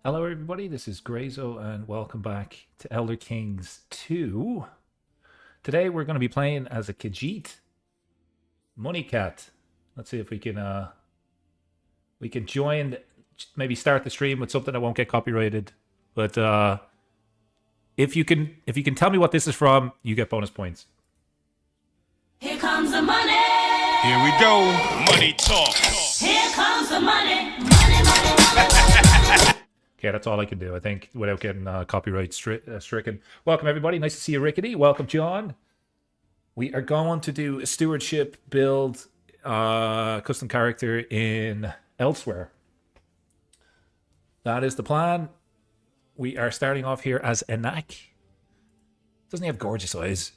Hello, everybody. This is Grayzo, and welcome back to Elder Kings 2. Today, we're going to be playing as a Khajiit money cat. Let's see if we can join. Maybe start the stream with something that won't get copyrighted. But if you can tell me what this is from, you get bonus points. Here comes the money. Here we go. Money talk. Here comes the money. Money, money, money. Okay, that's all I can do, I think, without getting copyright stricken. Welcome, everybody. Nice to see you, Rickety. Welcome, John. We are going to do a stewardship build custom character in Elsweyr. That is the plan. We are starting off here as Enak. Doesn't he have gorgeous eyes?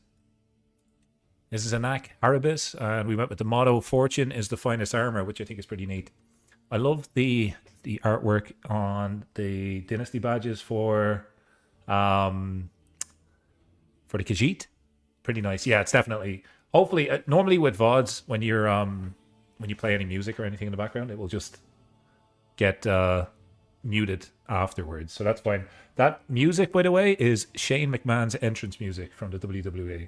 This is Enak Haribis, and we went with the motto, Fortune is the finest armor, which I think is pretty neat. I love the artwork on the dynasty badges for the Khajiit. Pretty nice. Yeah, it's definitely. Hopefully, normally with VODs, when you play any music or anything in the background, it will just get muted afterwards. So that's fine. That music, by the way, is Shane McMahon's entrance music from the WWE.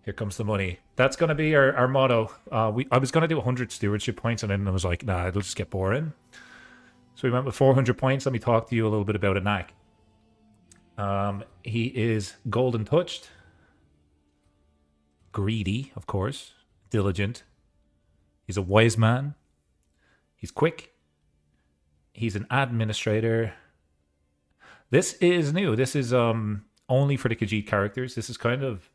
Here comes the money. That's going to be our motto. I was going to do 100 stewardship points, and then I was like, nah, it'll just get boring. So we went with 400 points. Let me talk to you a little bit about Enak. He is golden touched, greedy, of course, diligent. He's a wise man. He's quick. He's an administrator. This is new. This is only for the Khajiit characters. This is kind of,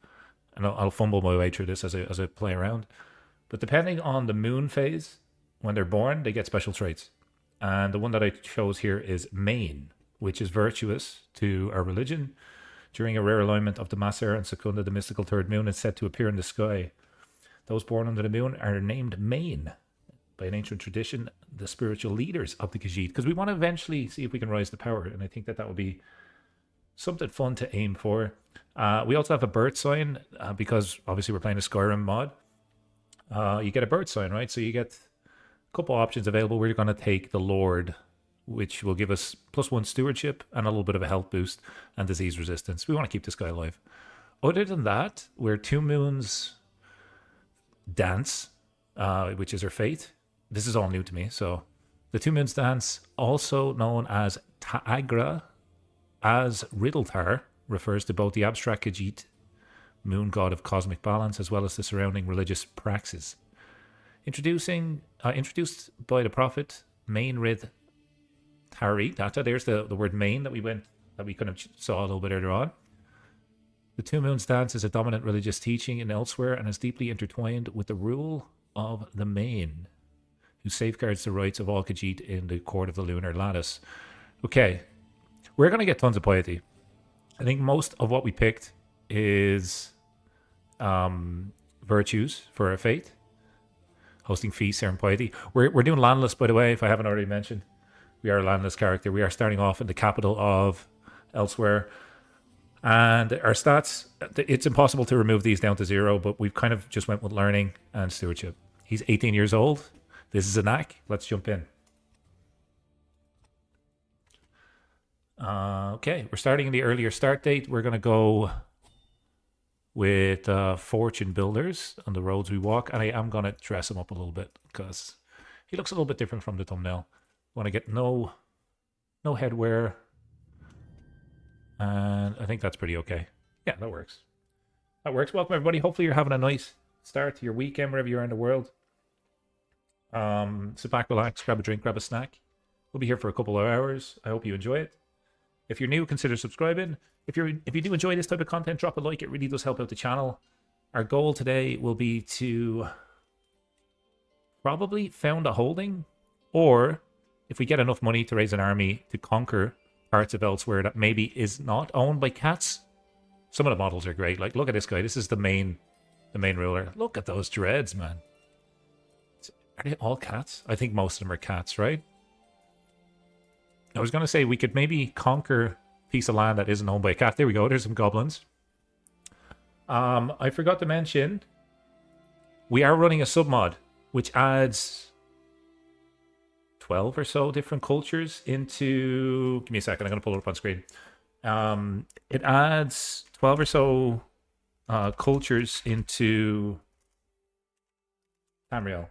and I'll fumble my way through this as I play around. But depending on the moon phase, when they're born, they get special traits. And the one that I chose here is Main, which is virtuous to our religion. During a rare alignment of the Maser and Secunda, the mystical third moon is said to appear in the sky. Those born under the moon are named Main by an ancient tradition, the spiritual leaders of the Khajiit. Because we want to eventually see if we can rise to power. And I think that would be something fun to aim for. We also have a birth sign because obviously we're playing a Skyrim mod. You get a birth sign, right? So you get a couple options available. We're going to take the Lord, which will give us +1 stewardship and a little bit of a health boost and disease resistance. We want to keep this guy alive. Other than that, we're 2 moons dance, which is her fate. This is all new to me. So the 2 moons dance, also known as Ta'agra, as Riddletar, refers to both the abstract Khajiit, moon god of cosmic balance, as well as the surrounding religious praxis. Introduced by the prophet Main Rid Tari. There's the word main that we kind of saw a little bit earlier on. The 2 moons dance is a dominant religious teaching in Elsweyr and is deeply intertwined with the rule of the Main, who safeguards the rights of all Khajiit in the court of the lunar lattice. Okay, we're going to get tons of piety. I think most of what we picked is virtues for our faith, hosting feasts, and piety. We're doing landless, by the way, if I haven't already mentioned. We are a landless character. We are starting off in the capital of Elsweyr. And our stats, it's impossible to remove these down to 0, but we've kind of just went with learning and stewardship. He's 18 years old. This is Enak. Let's jump in. Okay, we're starting in the earlier start date. We're going to go with Fortune Builders on the roads we walk. And I am going to dress him up a little bit because he looks a little bit different from the thumbnail. Want to get no headwear. And I think that's pretty okay. Yeah, that works. That works. Welcome, everybody. Hopefully you're having a nice start to your weekend, wherever you are in the world. Sit back, relax, grab a drink, grab a snack. We'll be here for a couple of hours. I hope you enjoy it. If you're new, consider subscribing. If you do enjoy this type of content, drop a like. It really does help out the channel. Our goal today will be to probably found a holding, or if we get enough money to raise an army to conquer parts of Elsweyr that maybe is not owned by cats. Some of the models are great. Like, look at this guy. This is the main ruler. Look at those dreads, man. Are they all cats? I think most of them are cats, right? I was going to say we could maybe conquer a piece of land that isn't owned by a cat. There we go. There's some goblins. I forgot to mention, we are running a submod, which adds 12 or so different cultures into... Give me a second, I'm going to pull it up on screen. It adds 12 or so cultures into Tamriel.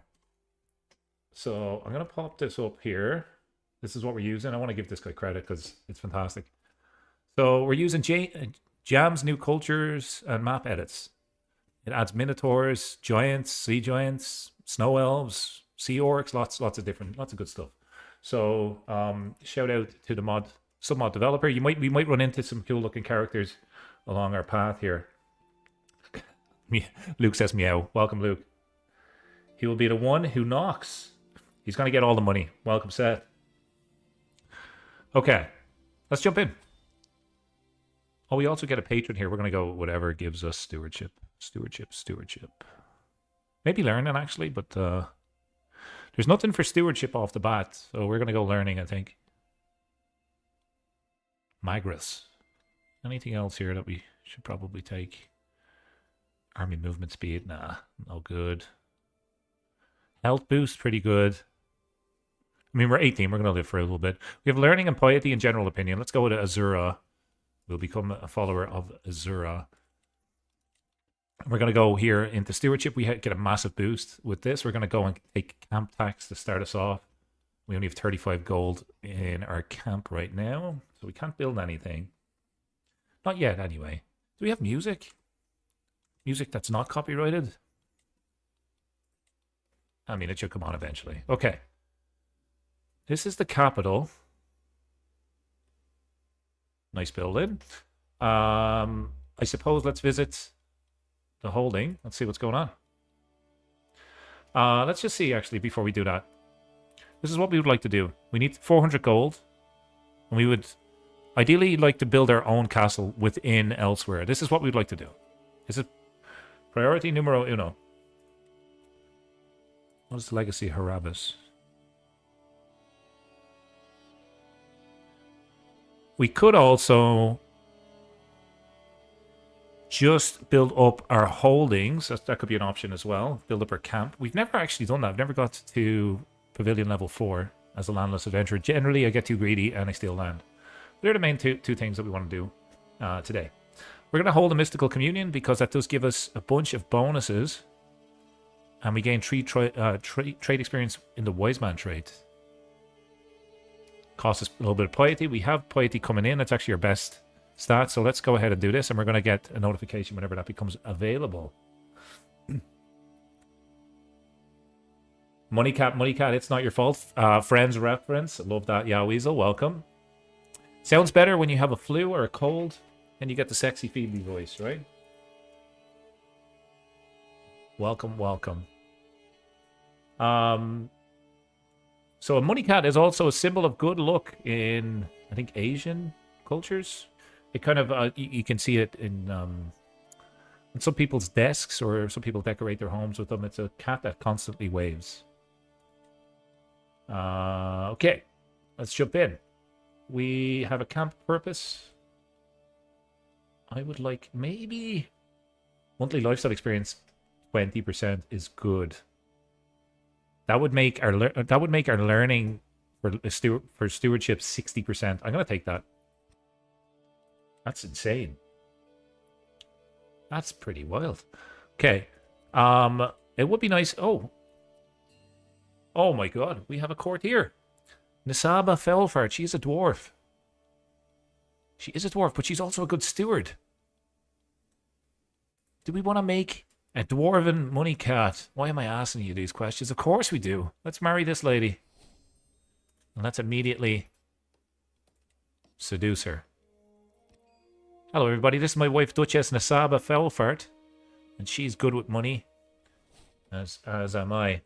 So I'm going to pop this up here. This is what we're using. I want to give this guy credit because it's fantastic. So we're using Jam's new cultures and map edits. It adds minotaurs, giants, sea giants, snow elves, sea orcs, lots of good stuff. So shout out to the sub-mod developer. We might run into some cool looking characters along our path here. Luke says meow. Welcome, Luke. He will be the one who knocks. He's going to get all the money. Welcome, Seth. Okay, let's jump in. Oh, we also get a patron here. We're going to go whatever gives us stewardship. Stewardship. Maybe learning, actually, but there's nothing for stewardship off the bat, so we're going to go learning, I think. Magris. Anything else here that we should probably take? Army movement speed? Nah, no good. Health boost, pretty good. I mean, we're 18. We're going to live for a little bit. We have learning and piety and general opinion. Let's go with Azura. We'll become a follower of Azura. We're going to go here into stewardship. We get a massive boost with this. We're going to go and take camp tax to start us off. We only have 35 gold in our camp right now, so we can't build anything. Not yet, anyway. Do we have music? Music that's not copyrighted? I mean, it should come on eventually. Okay. This is the capital. Nice building. I suppose let's visit the holding. Let's see what's going on. Let's just see, actually, before we do that. This is what we would like to do. We need 400 gold. And we would ideally like to build our own castle within Elsweyr. This is what we'd like to do. This is priority numero uno. What is the legacy Harabus? We could also just build up our holdings. That could be an option as well. Build up our camp. We've never actually done that. I've never got to Pavilion level 4 as a landless adventurer. Generally, I get too greedy and I steal land. They're the main two things that we want to do today. We're going to hold a mystical communion because that does give us a bunch of bonuses. And we gain trade experience in the wise man trait. Costs us a little bit of piety. We have piety coming in. That's actually our best stat. So let's go ahead and do this. And we're going to get a notification whenever that becomes available. Money cat, it's not your fault. Friends reference. Love that. Yeah, Weasel, welcome. Sounds better when you have a flu or a cold and you get the sexy Phoebe voice, right? Welcome. So a money cat is also a symbol of good luck in, I think, Asian cultures. It kind of, you can see it in some people's desks, or some people decorate their homes with them. It's a cat that constantly waves. Okay, let's jump in. We have a camp purpose. I would like maybe monthly lifestyle experience 20% is good. That would make our learning for stewardship 60%. I'm gonna take that. That's insane. That's pretty wild. Okay. It would be nice. Oh my god, we have a court here. Nisaba Felfart, she's a dwarf. She is a dwarf, but she's also a good steward. Do we want to make a dwarven money cat? Why am I asking you these questions? Of course we do. Let's marry this lady. And let's immediately seduce her. Hello everybody, this is my wife Duchess Nisaba Felfart. And she's good with money. As am I.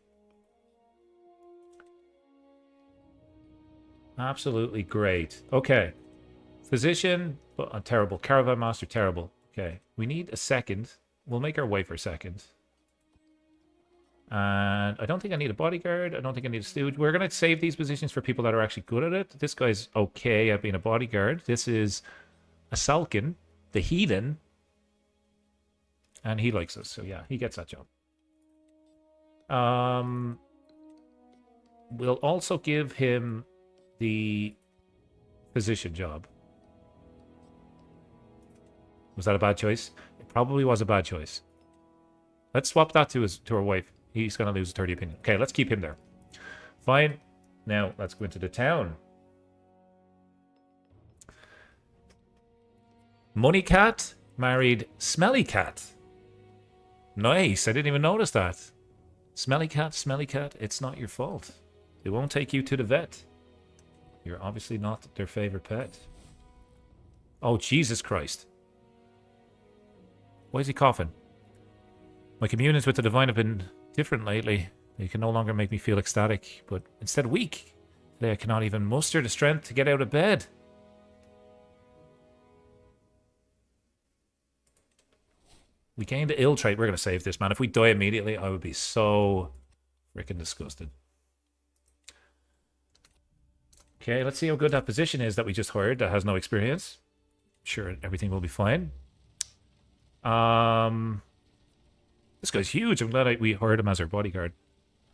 Absolutely great. Okay. Physician, terrible. Caravan master, terrible. Okay. We need a second. We'll make our wife our second. And I don't think I need a bodyguard. I don't think I need a steward. We're going to save these positions for people that are actually good at it. This guy's okay at being a bodyguard. This is a Salkin, the heathen. And he likes us. So yeah, he gets that job. We'll also give him the physician job. Was that a bad choice? It probably was a bad choice. Let's swap that to our wife. He's going to lose a 30 opinion. Okay, let's keep him there. Fine. Now, let's go into the town. Money Cat married Smelly Cat. Nice. I didn't even notice that. Smelly Cat, it's not your fault. They won't take you to the vet. You're obviously not their favorite pet. Oh, Jesus Christ. Why is he coughing? My communions with the divine have been different lately. They can no longer make me feel ecstatic, but instead weak. Today I cannot even muster the strength to get out of bed. We gained the ill trait. We're going to save this, man. If we die immediately, I would be so freaking disgusted. Okay, let's see how good that position is that we just hired that has no experience. Sure, everything will be fine. This guy's huge. I'm glad we hired him as our bodyguard.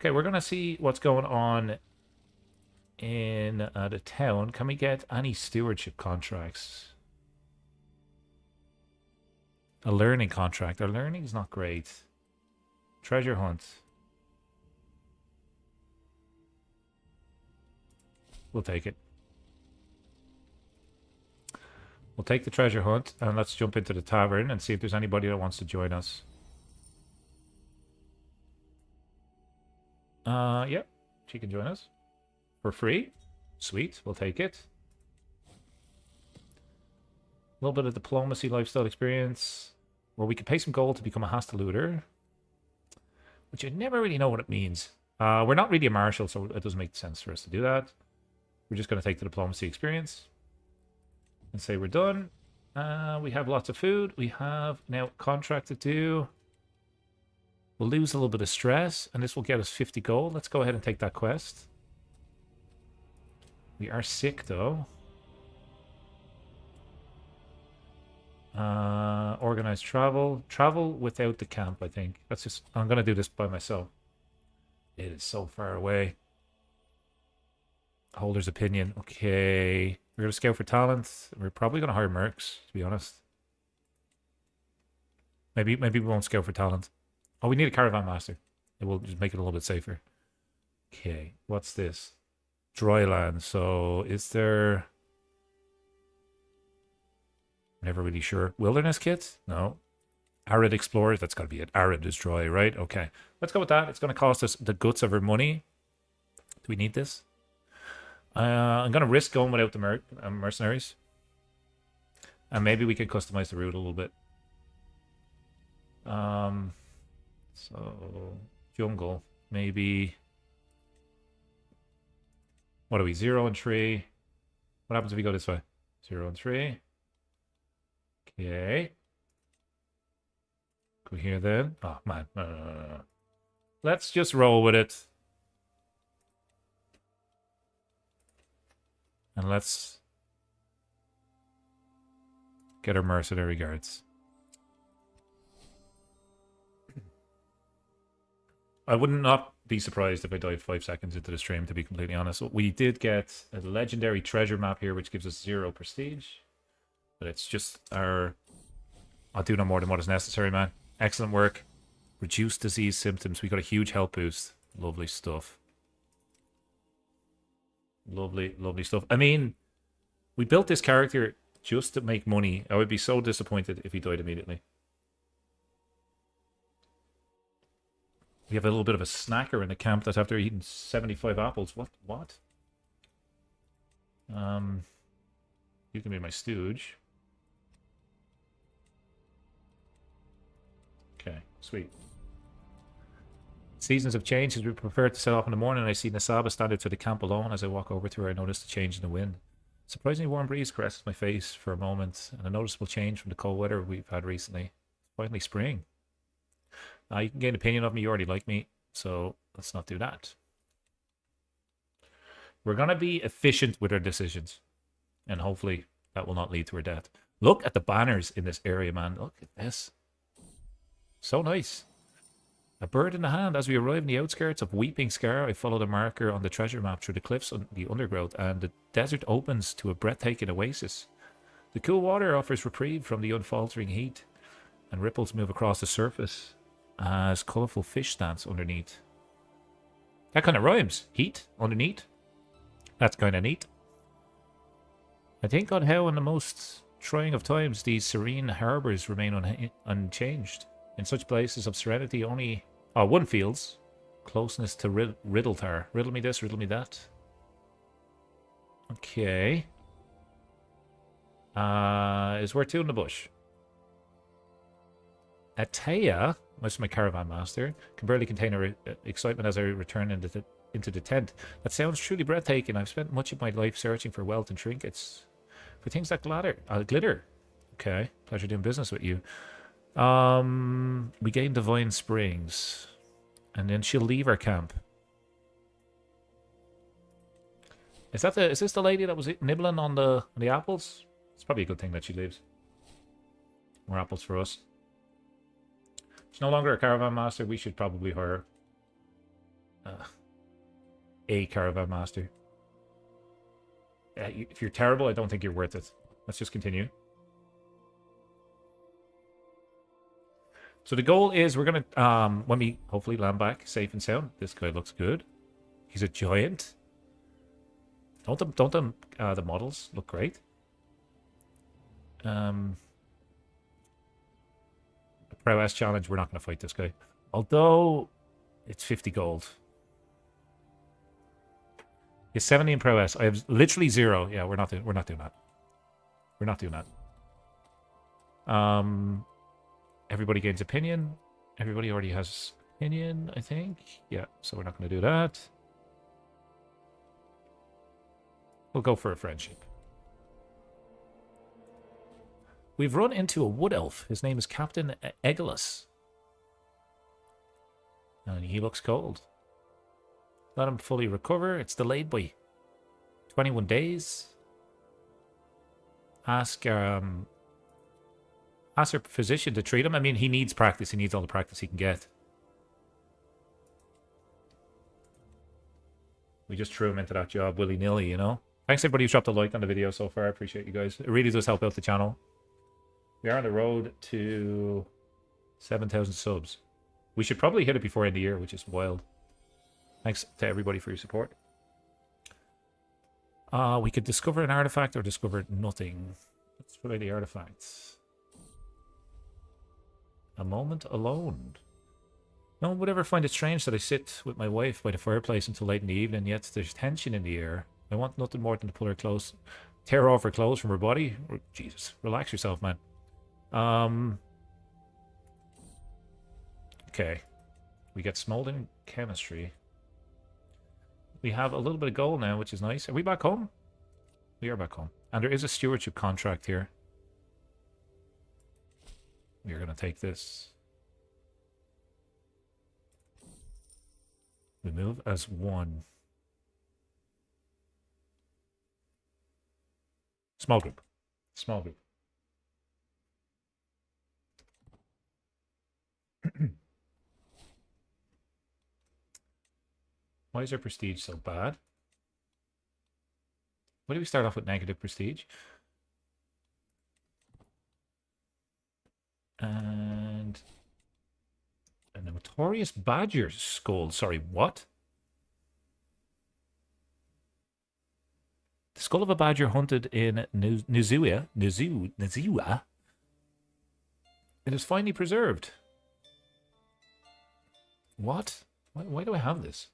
Okay, we're going to see what's going on in the town. Can we get any stewardship contracts? A learning contract. Our learning is not great. Treasure hunt. We'll take it. We'll take the treasure hunt and let's jump into the tavern and see if there's anybody that wants to join us. Yep. She can join us. For free. Sweet. We'll take it. A little bit of diplomacy, lifestyle experience. Where we can pay some gold to become a hasta looter. Which I never really know what it means. We're not really a marshal, so it doesn't make sense for us to do that. We're just going to take the diplomacy experience. And say we're done. We have lots of food. We have now contract to do. We'll lose a little bit of stress. And this will get us 50 gold. Let's go ahead and take that quest. We are sick, though. Organized travel. Travel without the camp, I think. That's just... I'm going to do this by myself. It is so far away. Holder's opinion. Okay. We're going to scout for talent. We're probably going to hire mercs, to be honest. Maybe we won't scout for talent. Oh, we need a caravan master. It will just make it a little bit safer. Okay. What's this? Dryland. So, is there... Never really sure. Wilderness kit? No. Arid explorers? That's got to be it. Arid is dry, right? Okay. Let's go with that. It's going to cost us the guts of our money. Do we need this? I'm going to risk going without the mercenaries. And maybe we can customize the route a little bit. So, jungle. Maybe... What are we? 0 and 3. What happens if we go this way? 0 and 3. Okay. Go here then. Oh, man. No. Let's just roll with it. And let's get our mercenary guards. I would not be surprised if I died 5 seconds into the stream, to be completely honest. We did get a legendary treasure map here, which gives us 0 prestige. But it's just our... I'll do no more than what is necessary, man. Excellent work. Reduce disease symptoms. We got a huge health boost. Lovely stuff. Lovely, lovely stuff. I mean, we built this character just to make money. I would be so disappointed if he died immediately. We have a little bit of a snacker in the camp that's after eating 75 apples. What? You can be my stooge. Okay, sweet. Seasons have changed as we prepare to set off in the morning. I see Nasaba stand outside the camp alone. As I walk over to her, I notice the change in the wind. Surprisingly warm breeze caresses my face for a moment, and a noticeable change from the cold weather we've had recently. Finally spring. You can gain an opinion of me. You already like me, so let's not do that. We're going to be efficient with our decisions, and hopefully that will not lead to our death. Look at the banners in this area, man. Look at this. So nice. A bird in the hand. As we arrive in the outskirts of Weeping Scar, I follow the marker on the treasure map through the cliffs and the undergrowth, and the desert opens to a breathtaking oasis. The cool water offers reprieve from the unfaltering heat, and ripples move across the surface as colourful fish dance underneath. That kind of rhymes. Heat underneath. That's kind of neat. I think on how in the most trying of times these serene harbours remain unchanged. In such places of serenity only one feels closeness to Riddletar. Riddle me this, riddle me that. Okay. Is where two in the bush. Ataya, most of my caravan master, can barely contain her excitement as I return into the tent. That sounds truly breathtaking. I've spent much of my life searching for wealth and trinkets. For things that glitter. Okay, pleasure doing business with you. We gain Divine Springs. And then she'll leave our camp. Is this the lady that was nibbling on the apples? It's probably a good thing that she leaves. More apples for us. She's no longer a caravan master. We should probably hire a caravan master. If you're terrible, I don't think you're worth it. Let's just continue. So the goal is we're going to, when we hopefully land back safe and sound, this guy looks good. He's a giant. Don't the models look great? A prowess challenge, we're not going to fight this guy. Although, it's 50 gold. He's 70 in prowess. I have literally 0. Yeah, we're not doing that. We're not doing that. Everybody gains opinion. Everybody already has opinion, I think. Yeah, so we're not going to do that. We'll go for a friendship. We've run into a wood elf. His name is Captain Egelus. And he looks cold. Let him fully recover. It's delayed by 21 days. Ask our physician to treat him. I mean, he needs practice. He needs all the practice he can get. We just threw him into that job willy-nilly, you know? Thanks everybody who's dropped a like on the video so far. I appreciate you guys. It really does help out the channel. We are on the road to 7,000 subs. We should probably hit it before end of the year, which is wild. Thanks to everybody for your support. We could discover an artifact or discover nothing. Let's try the artifacts. A moment alone. No one would ever find it strange that I sit with my wife by the fireplace until late in the evening, yet there's tension in the air. I want nothing more than to pull her close, tear off her clothes from her body. Jesus, relax yourself, man. Okay. We get smoldering chemistry. We have a little bit of gold now, which is nice. Are we back home? We are back home. And there is a stewardship contract here. We are going to take this. We move as one. Small group. Small group. Why is our prestige so bad? Why do we start off with negative prestige? And a notorious badger skull. Sorry, what? The skull of a badger hunted in Nuzua. It is finely preserved. What? Why do I have this?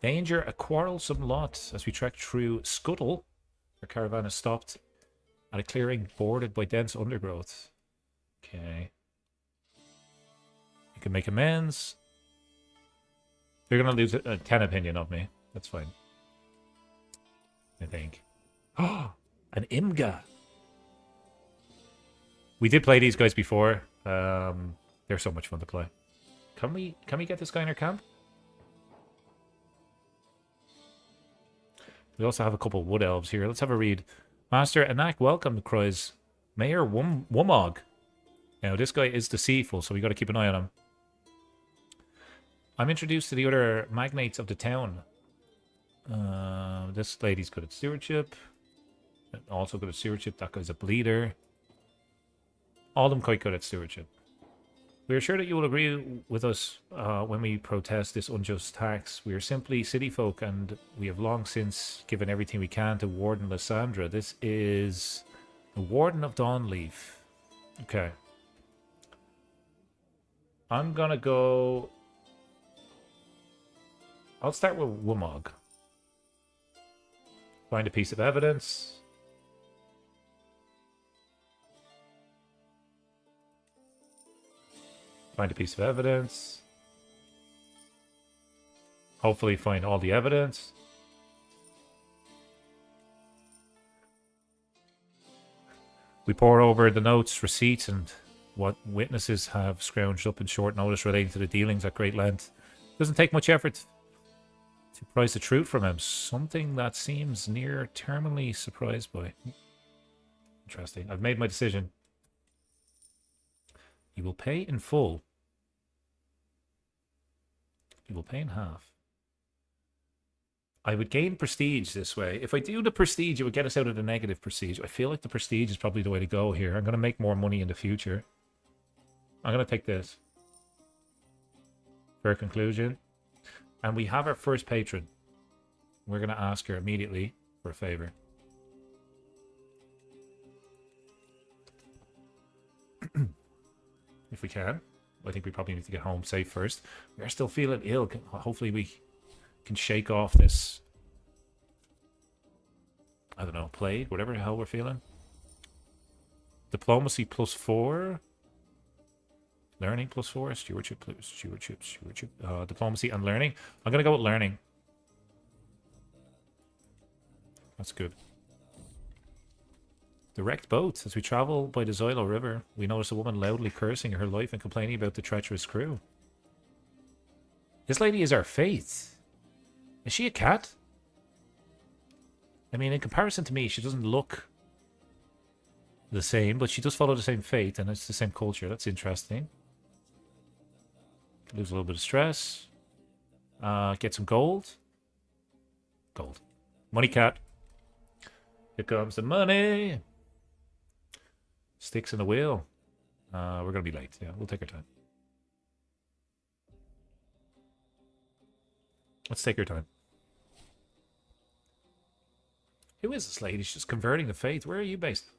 Danger, a quarrelsome lot. As we trek through Scuttle, our caravan is stopped at a clearing bordered by dense undergrowth. Okay. You can make amends. They're going to lose a 10 opinion of me. That's fine. I think. Oh, an Imga. We did play these guys before. They're so much fun to play. Can we get this guy in our camp? We also have a couple wood elves here. Let's have a read. Master Anak, welcome, cries Mayor Wumog. Now, this guy is deceitful, so we got to keep an eye on him. I'm introduced to the other magnates of the town. This lady's good at stewardship. Also good at stewardship. That guy's a bleeder. All of them quite good at stewardship. We are sure that you will agree with us when we protest this unjust tax. We are simply city folk, and we have long since given everything we can to Warden Lysandra. This is the Warden of Dawnleaf. Okay. I'm gonna go... I'll start with Wumog. Find a piece of evidence. Find a piece of evidence. Hopefully find all the evidence. We pour over the notes, receipts, and what witnesses have scrounged up in short notice relating to the dealings at great length. Doesn't take much effort to prize the truth from him. Something that seems near terminally surprised by. Interesting. I've made my decision. You will pay in full. You will pay in half. I would gain prestige this way. If I do the prestige, it would get us out of the negative prestige. I feel like the prestige is probably the way to go here. I'm going to make more money in the future. I'm going to take this. Fair conclusion. And we have our first patron. We're going to ask her immediately for a favor. If we can. I think we probably need to get home safe first. We are still feeling ill. Hopefully we can shake off this, I don't know, plague, whatever the hell we're feeling. Diplomacy +4. Learning +4. Stewardship. Diplomacy and learning. I'm going to go with learning. That's good. Direct boats. As we travel by the Zylo River, we notice a woman loudly cursing her life and complaining about the treacherous crew. This lady is our Faith. Is she a cat? I mean, in comparison to me, she doesn't look the same, but she does follow the same faith, and it's the same culture. That's interesting. Lose a little bit of stress. Get some gold. Gold. Money cat. Here comes the money. Sticks in the wheel. We're going to be late. Yeah, we'll take our time. Let's take our time. Who is this lady? She's just converting the faith. Where are you based?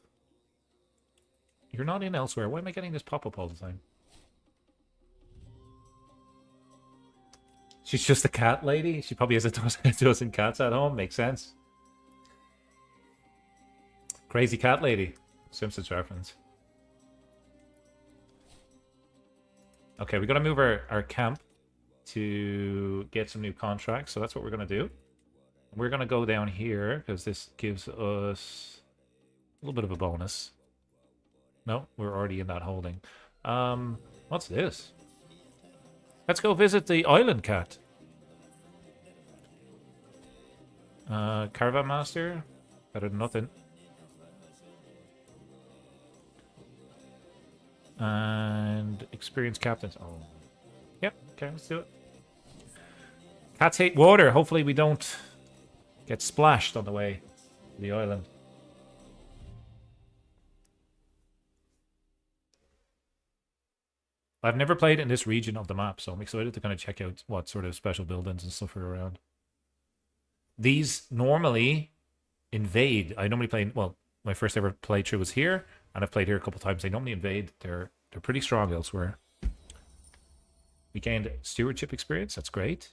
You're not in Elsweyr. Why am I getting this pop-up all the time? She's just a cat lady? She probably has a dozen cats at home. Makes sense. Crazy cat lady. Simpsons reference. Okay, we got to move our camp to get some new contracts. So that's what we're going to do. We're going to go down here because this gives us a little bit of a bonus. No, we're already in that holding. What's this? Let's go visit the island cat. Caravan master. Better than nothing. And experienced captains. Oh. Yep, okay, let's do it. Cats hate water. Hopefully we don't get splashed on the way to the island. I've never played in this region of the map, so I'm excited to kind of check out what sort of special buildings and stuff are around. These normally invade. I normally play, well, my first ever playthrough was here, and I've played here a couple times. They normally invade. They're pretty strong elsewhere. We gained stewardship experience. That's great.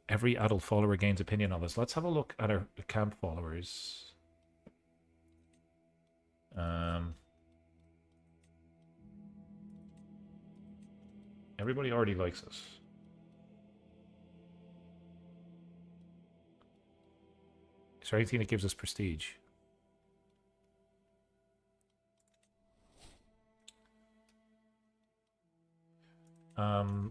Every adult follower gains opinion of us. Let's have a look at our camp followers. Everybody already likes us. Is there anything that gives us prestige?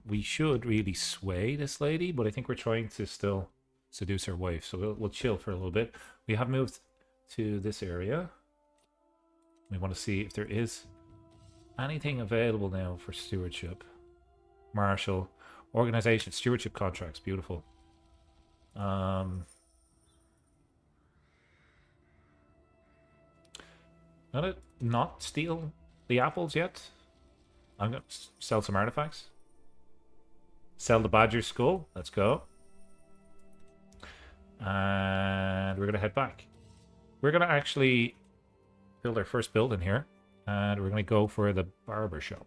We should really sway this lady, but I think we're trying to still seduce her wife. So we'll chill for a little bit. We have moved to this area. We want to see if there is anything available now for stewardship. Marshal, organization, stewardship contracts. Beautiful. Gonna not steal the apples yet. I'm gonna sell some artifacts. Sell the badger skull. Let's go. And we're gonna head back. We're gonna actually build our first building here, and we're gonna go for the barber shop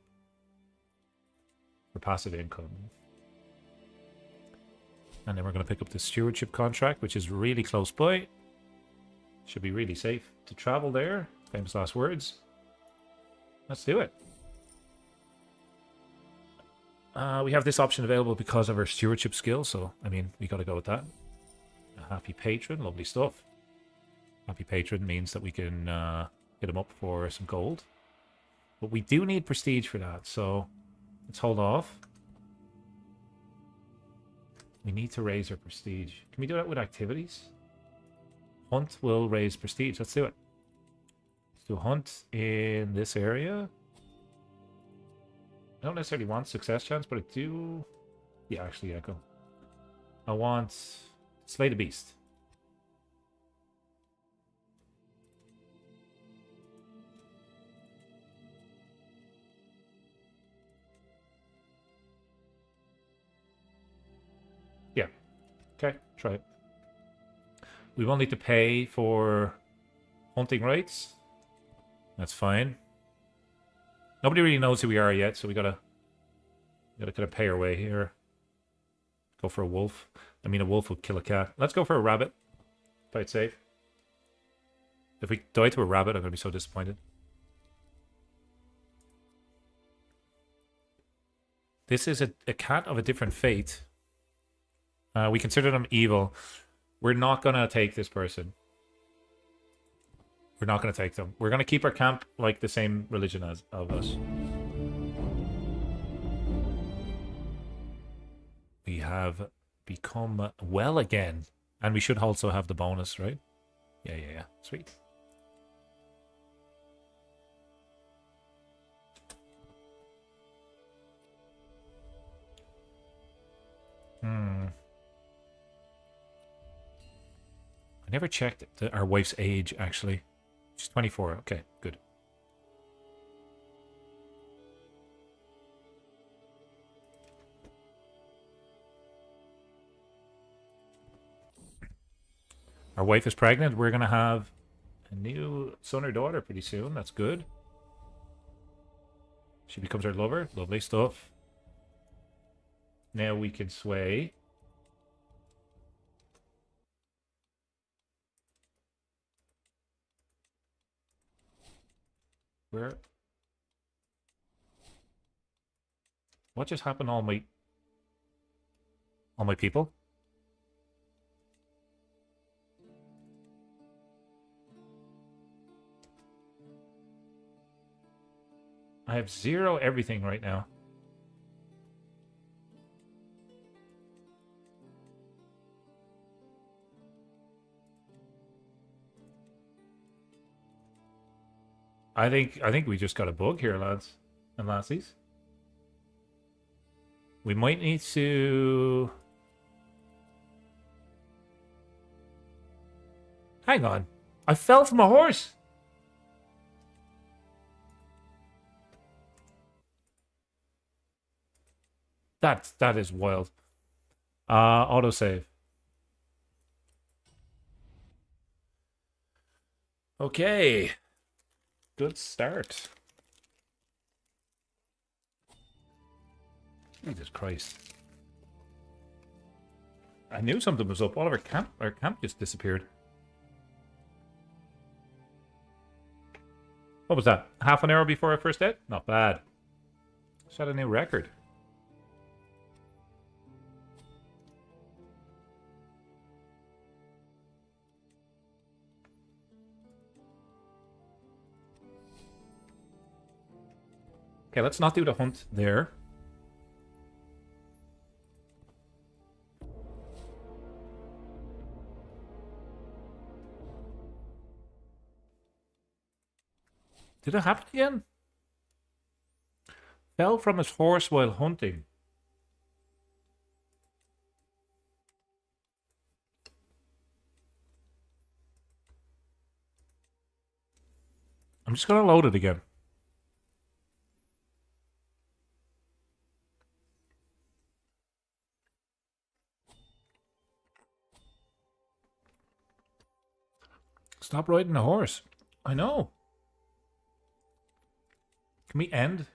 for passive income. And then we're gonna pick up the stewardship contract, which is really close by. Should be really safe to travel there. Famous last words. Let's do it. We have this option available because of our stewardship skill, so I mean, we gotta go with that. A happy patron, lovely stuff. Happy patron means that we can hit him up for some gold. But we do need prestige for that, so let's hold off. We need to raise our prestige. Can we do that with activities? Hunt will raise prestige. Let's do it. Let's do a hunt in this area. I don't necessarily want success chance, but I do... Yeah, actually, yeah, go. I want slay the beast. Yeah. Okay, try it. We will need to pay for hunting rights. That's fine. Nobody really knows who we are yet, so we gotta kind of pay our way here. Go for a wolf. I mean, a wolf will kill a cat. Let's go for a rabbit. Play it safe. If we die to a rabbit, I'm gonna be so disappointed. This is a cat of a different fate. We consider them evil. We're not gonna take this person. We're not going to take them. We're going to keep our camp like the same religion as of us. We have become well again. And we should also have the bonus, right? Yeah. Sweet. I never checked our wife's age, actually. She's 24. Okay, good. Our wife is pregnant. We're going to have a new son or daughter pretty soon. That's good. She becomes our lover. Lovely stuff. Now we can sway. Where? What just happened to all my people? I have 0 everything right now. I think we just got a bug here, lads and lassies. We might need to... Hang on. I fell from a horse. That is wild. Autosave. Okay. Good start. Jesus Christ. I knew something was up. All of our camp just disappeared. What was that? Half an hour before I first hit? Not bad. Set a new record. Okay, let's not do the hunt there. Did it happen again? Fell from his horse while hunting. I'm just going to load it again. Stop riding the horse. I know. Can we end?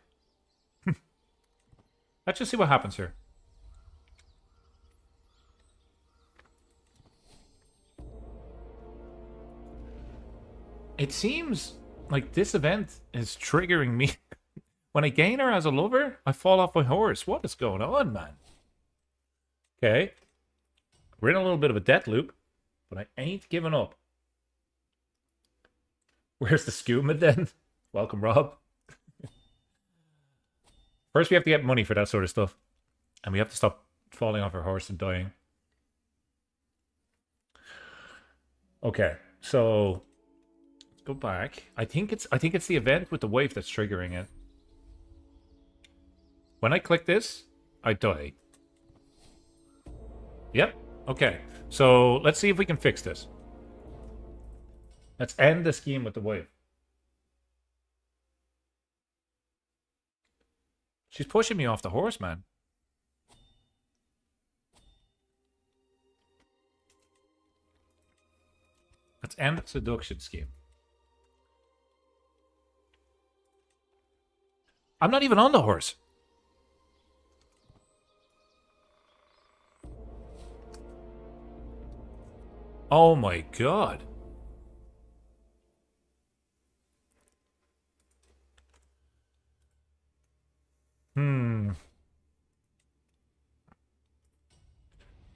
Let's just see what happens here. It seems like this event is triggering me. When I gain her as a lover, I fall off my horse. What is going on, man? Okay. We're in a little bit of a death loop, but I ain't giving up. Where's the skooma then? Welcome, Rob. First, we have to get money for that sort of stuff. And we have to stop falling off our horse and dying. Okay, so let's go back. I think it's the event with the wave that's triggering it. When I click this, I die. Yep. Okay. So let's see if we can fix this. Let's end the scheme with the wave. She's pushing me off the horse, man. Let's end the seduction scheme. I'm not even on the horse. Oh my god.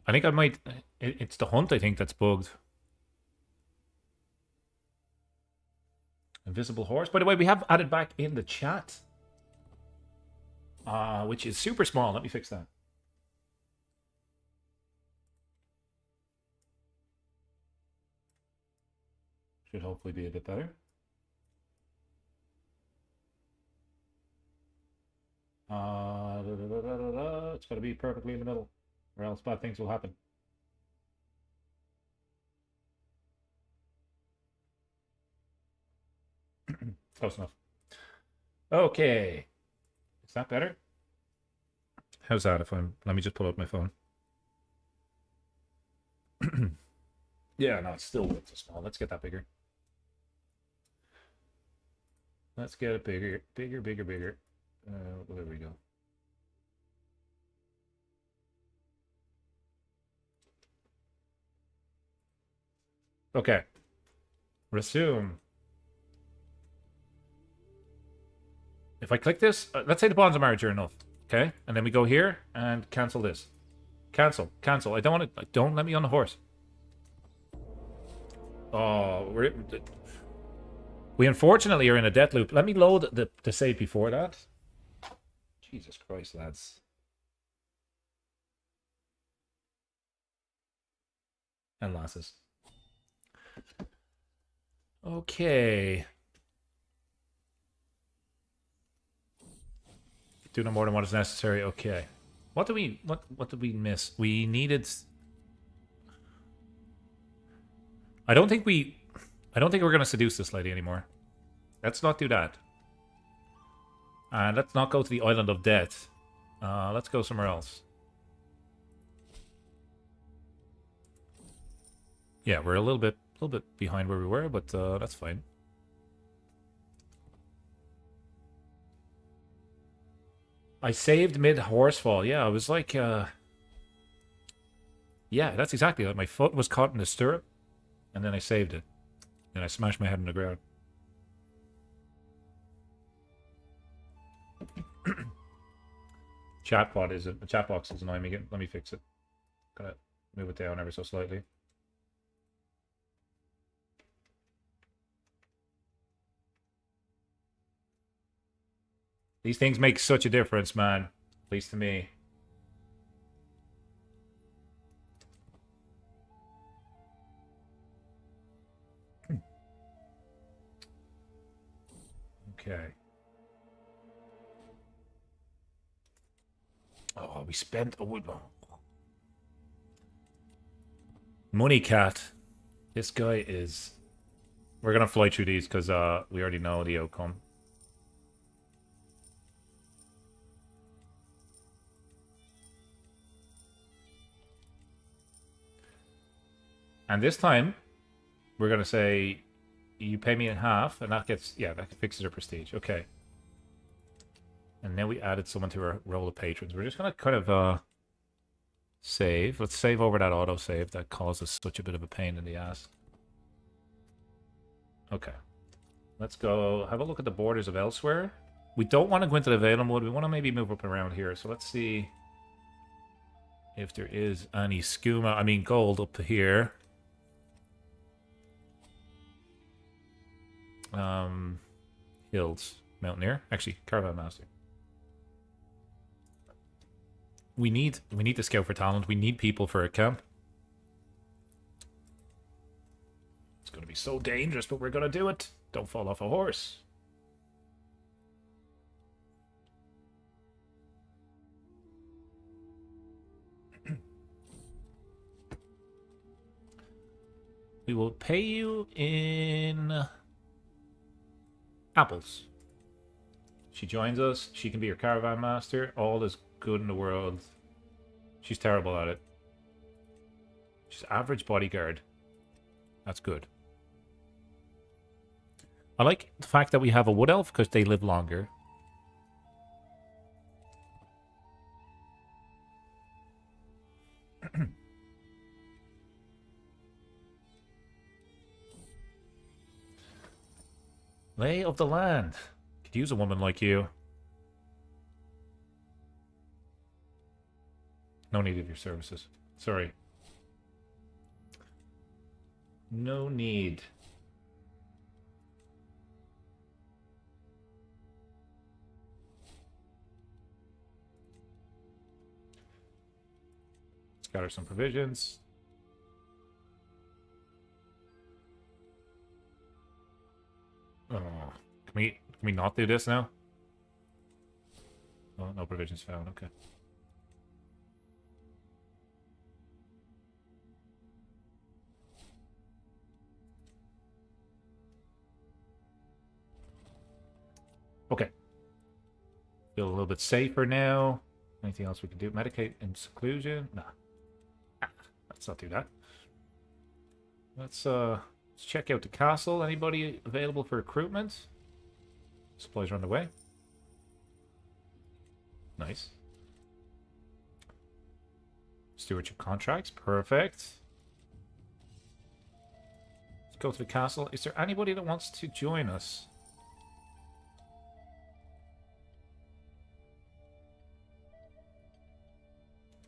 I think I might... It's the hunt, I think, that's bugged. Invisible horse. By the way, we have added back in the chat. Which is super small. Let me fix that. Should hopefully be a bit better. It's got to be perfectly in the middle, or else bad things will happen. Close enough. Okay. Is that better? How's that if I'm... Let me just pull up my phone. Yeah, no, it's still way too small. Let's get that bigger. Let's get it bigger. Bigger, bigger, bigger. There we go. Okay. Resume. If I click this, let's say the bonds of marriage are enough. Okay? And then we go here and cancel this. Cancel. Cancel. I don't want to... Don't let me on the horse. Oh, we unfortunately are in a death loop. Let me load the save before that. Jesus Christ, lads. And lasses. Okay. Do no more than what is necessary. Okay. What did we miss? We needed... I don't think we're going to seduce this lady anymore. Let's not do that. And let's not go to the Island of Death. Let's go somewhere else. Yeah, we're a little bit behind where we were, but that's fine. I saved mid-horsefall. Yeah, I was like... Yeah, that's exactly it. My foot was caught in the stirrup, and then I saved it. And I smashed my head on the ground. The chat box is annoying me again. Let me fix it. Gotta move it down ever so slightly. These things make such a difference, man. At least to me. Okay. Oh, we spent... Oh, Money Cat. This guy is... We're going to fly through these because we already know the outcome. And this time, we're going to say, you pay me in half, and that gets... Yeah, that fixes our prestige. Okay. And then we added someone to our roll of patrons. We're just going to kind of save. Let's save over that autosave that causes such a bit of a pain in the ass. Okay. Let's go have a look at the borders of Elsweyr. We don't want to go into the Valen Wood. We want to maybe move up around here. So let's see if there is any skooma. I mean, gold up to here. Hills. Mountaineer. Actually, Caravan Master. We need to scout for talent. We need people for a camp. It's going to be so dangerous, but we're going to do it. Don't fall off a horse. We will pay you in apples. She joins us. She can be your caravan master. All is good in the world. She's terrible at it. She's average bodyguard. That's good. I like the fact that we have a wood elf because they live longer. Lay of the land. Could use a woman like you. No need of your services. Sorry. No need. Let's gather some provisions. Oh, can we not do this now? Oh, no provisions found. Okay. Okay. Feel a little bit safer now. Anything else we can do? Medicate in seclusion? Nah. Let's not do that. Let's check out the castle. Anybody available for recruitment? Supplies are on the way. Nice. Stewardship contracts. Perfect. Let's go to the castle. Is there anybody that wants to join us?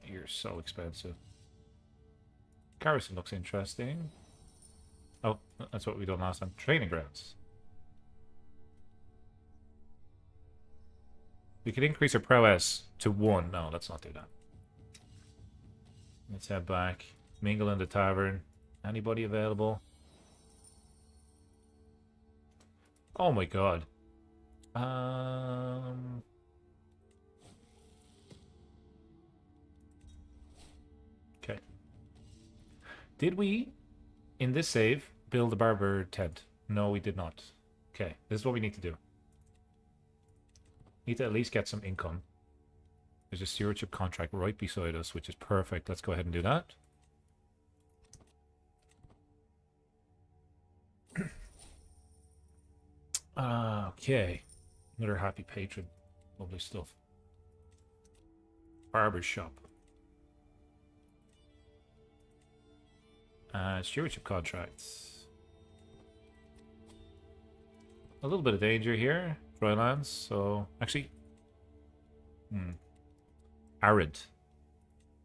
You're so expensive. Garrison looks interesting. Oh, that's what we done last time. Training grounds. We could increase our prowess to 1. No, let's not do that. Let's head back. Mingle in the tavern. Anybody available? Oh my god. Okay. Did we, in this save, build a barber tent? No, we did not. Okay, this is what we need to do. Need to at least get some income. There's a stewardship contract right beside us, which is perfect. Let's go ahead and do that. Okay. Another happy patron. Lovely stuff. Barber shop. Stewardship contracts. A little bit of danger here. Drylands, so... Actually... Arid.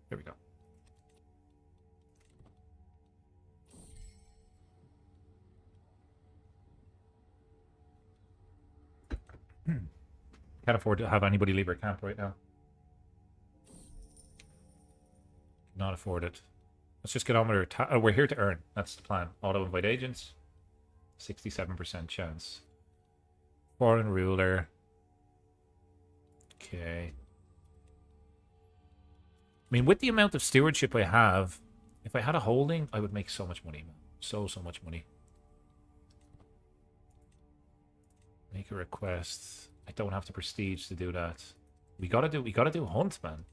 There we go. Can't afford to have anybody leave our camp right now. Not afford it. Let's just get on with our... we're here to earn. That's the plan. Auto-invite agents. 67% chance. Foreign ruler. Okay. I mean, with the amount of stewardship I have, if I had a holding, I would make so much money. So much money. Make a request. I don't have the prestige to do that. We gotta do hunt, man.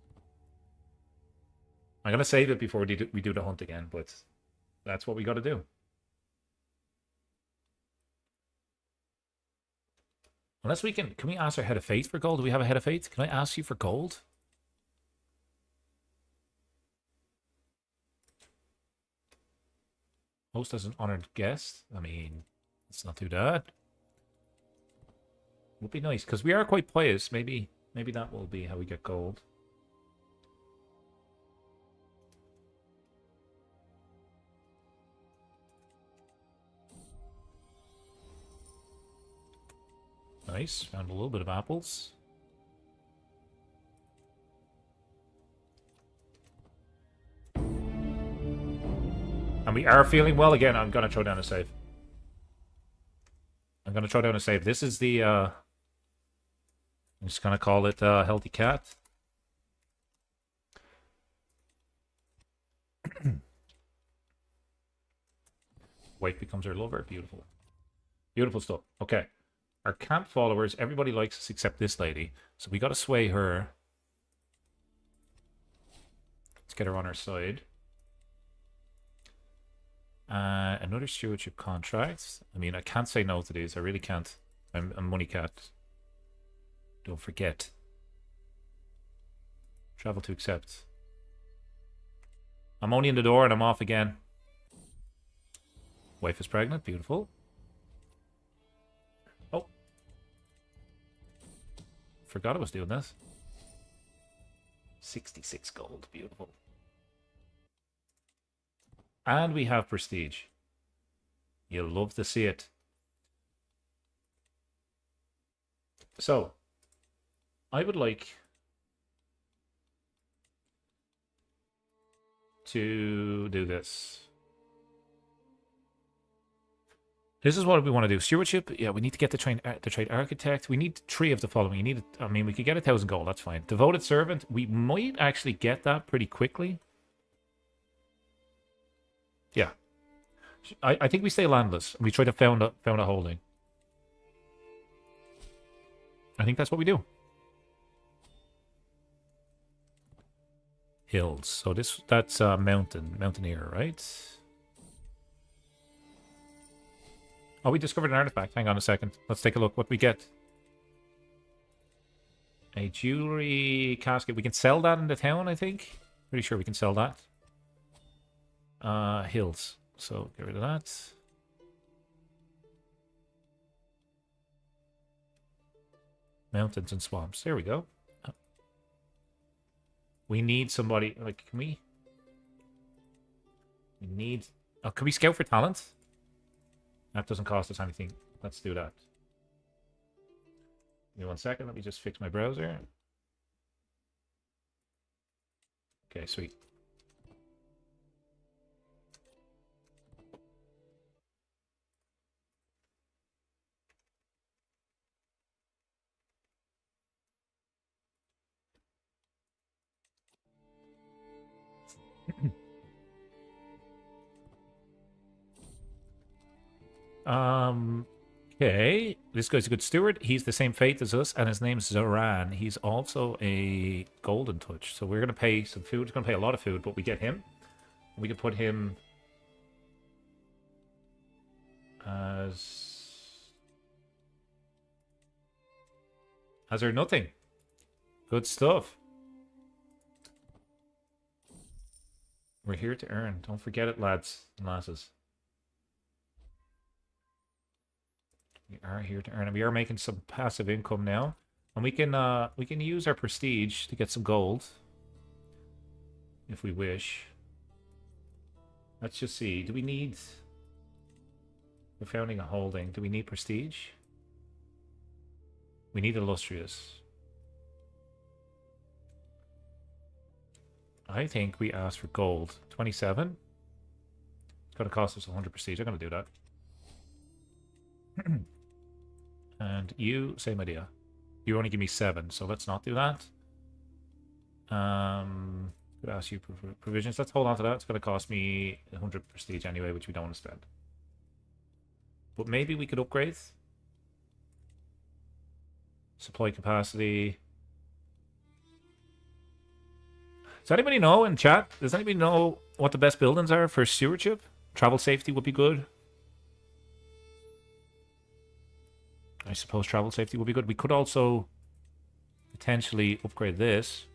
I'm gonna save it before we do the hunt again, but that's what we gotta do. Unless we can we ask our head of faith for gold? Do we have a head of faith? Can I ask you for gold? Host as an honored guest. I mean, let's not do that. Would be nice because we are quite pious. Maybe that will be how we get gold. Nice. Found a little bit of apples. And we are feeling well again. I'm gonna throw down a save. This is the I'm just gonna call it healthy cat. Wife becomes our lover. Beautiful. Beautiful stuff. Okay. Our camp followers, everybody likes us except this lady. So we gotta sway her. Let's get her on our side. Another stewardship contract. I mean, I can't say no to these. I really can't. I'm a money cat. Don't forget. Travel to accept. I'm only in the door and I'm off again. Wife is pregnant. Beautiful. Oh. Forgot I was doing this. 66 gold. Beautiful. And we have prestige. You'll love to see it. So, I would like to do this. This is what we want to do. Stewardship. Yeah, we need to get the trade architect. We need 3 of the following. You need. I mean, we could get 1,000 gold. That's fine. Devoted servant. We might actually get that pretty quickly. Yeah. I think we stay landless. We try to found a holding. I think that's what we do. Hills. So that's mountaineer, right? Oh, we discovered an artifact. Hang on a second. Let's take a look what we get. A jewelry casket. We can sell that in the town, I think. Pretty sure we can sell that. Hills. So get rid of that. Mountains and swamps. There we go. We need somebody. Like, can we? We need. Oh, can we scout for talent? That doesn't cost us anything. Let's do that. Give me 1 second. Let me just fix my browser. Okay, sweet. Okay. This guy's a good steward. He's the same faith as us, and his name's Zoran. He's also a golden touch. So we're gonna pay some food. We're gonna pay a lot of food, but we get him. We can put him as there nothing. Good stuff. We're here to earn. Don't forget it, lads and lasses. We are here to earn, and we are making some passive income now, and we can use our prestige to get some gold if we wish. Let's just see. Do we need? We're founding a holding. Do we need prestige? We need illustrious. I think we asked for gold. 27. It's going to cost us 100 prestige. I'm going to do that. And you, same idea. You only give me 7, so let's not do that. Could ask you for provisions. Let's hold on to that. It's going to cost me 100 prestige anyway, which we don't want to spend. But maybe we could upgrade. Supply capacity. Does anybody know in chat? Does anybody know what the best buildings are for stewardship? Travel safety would be good. I suppose travel safety would be good. We could also potentially upgrade this.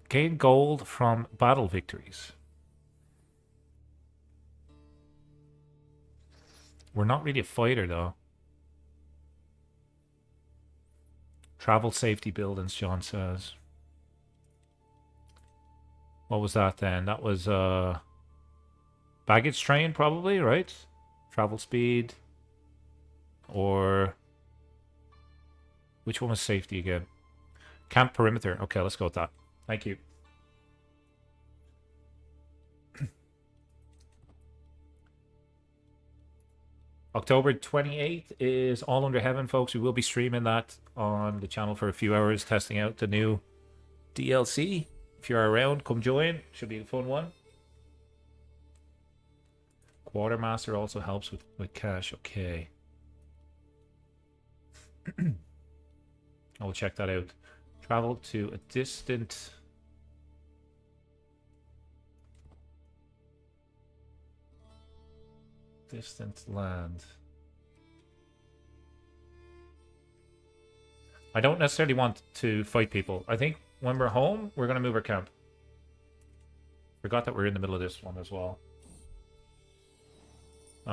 Gain gold from battle victories. We're not really a fighter, though. Travel safety buildings, John says. What was that then? That was baggage train, probably, right? Travel speed. Or which one was safety again? Camp perimeter. Okay, let's go with that. Thank you. October 28th is All Under Heaven, folks. We will be streaming that on the channel for a few hours, testing out the new DLC. If you're around, come join. Should be a fun one. Quartermaster also helps with cash. Okay. I will check that out. Travel to a distant... land. I don't necessarily want to fight people. I think when we're home, we're going to move our camp. Forgot that we're in the middle of this one as well.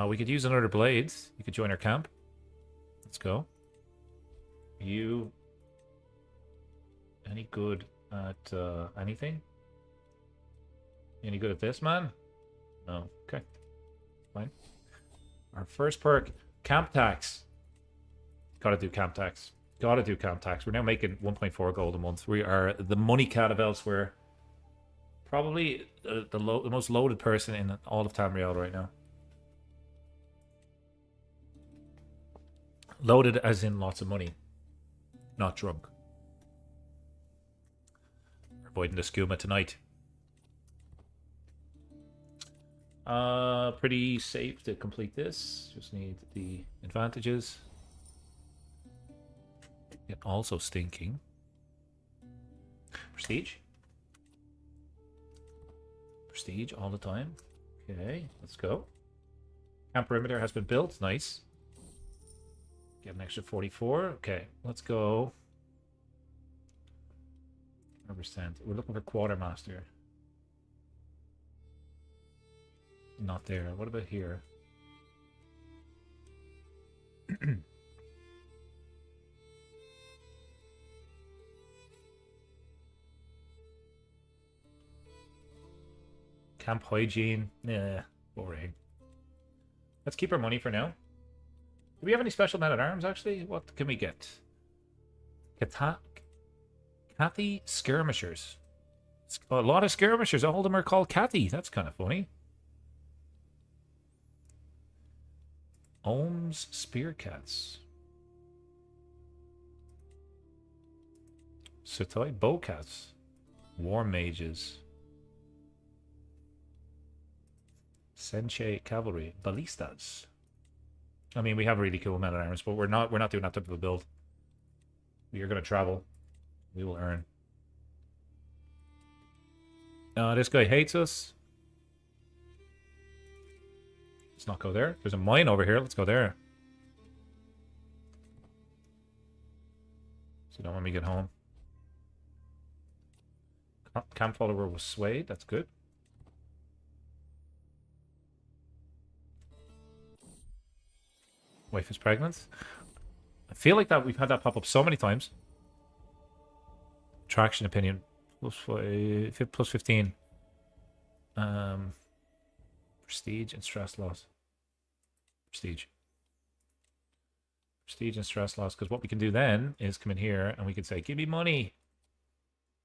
We could use another blades. You could join our camp. Let's go. You... any good at anything? Any good at this, man? No. Okay. Fine. Our first perk, camp tax. Gotta do camp tax. Gotta do camp tax. We're now making 1.4 gold a month. We are the money cat of Elsweyr. Probably the most loaded person in all of Tamriel right now. Loaded as in lots of money. Not drunk. We're avoiding the skooma tonight. Pretty safe to complete this. Just need the advantages. Yet also stinking. Prestige. Prestige all the time. Okay, let's go. Camp perimeter has been built. Nice. Get an extra 44. Okay, let's go. 100%. We're looking for quartermaster. Not there. What about here? Camp hygiene. Nah, boring. Let's keep our money for now. Do we have any special men-at-arms, actually? What can we get? Cathy skirmishers. A lot of skirmishers. All of them are called Cathy. That's kind of funny. Ohm's spear cats. Sutoi bowcats. War mages. Senche cavalry. Ballistas. I mean, we have really cool men at arms, but we're not doing that type of a build. We are going to travel. We will earn. This guy hates us. Let's not go there. There's a mine over here. Let's go there. So don't let me get home. Camp follower was swayed. That's good. Wife is pregnant. I feel like that we've had that pop up so many times. Traction opinion plus 15. Prestige and stress loss. Prestige and stress loss. Because what we can do then is come in here and we can say, give me money.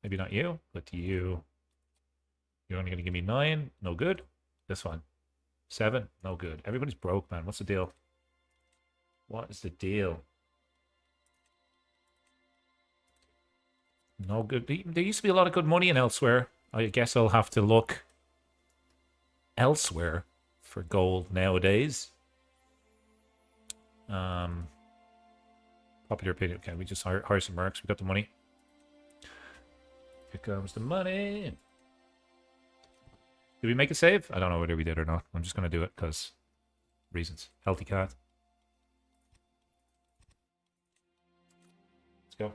Maybe not you, but you. You're only going to give me 9. No good. This one. 7. No good. Everybody's broke, man. What's the deal? What is the deal? No good. There used to be a lot of good money in Elsweyr. I guess I'll have to look elsewhere for gold nowadays. Popular opinion. Okay, we just hire some mercs. We got the money. Here comes the money. Did we make a save? I don't know whether we did or not. I'm just going to do it because reasons. Healthy cat. Let's go.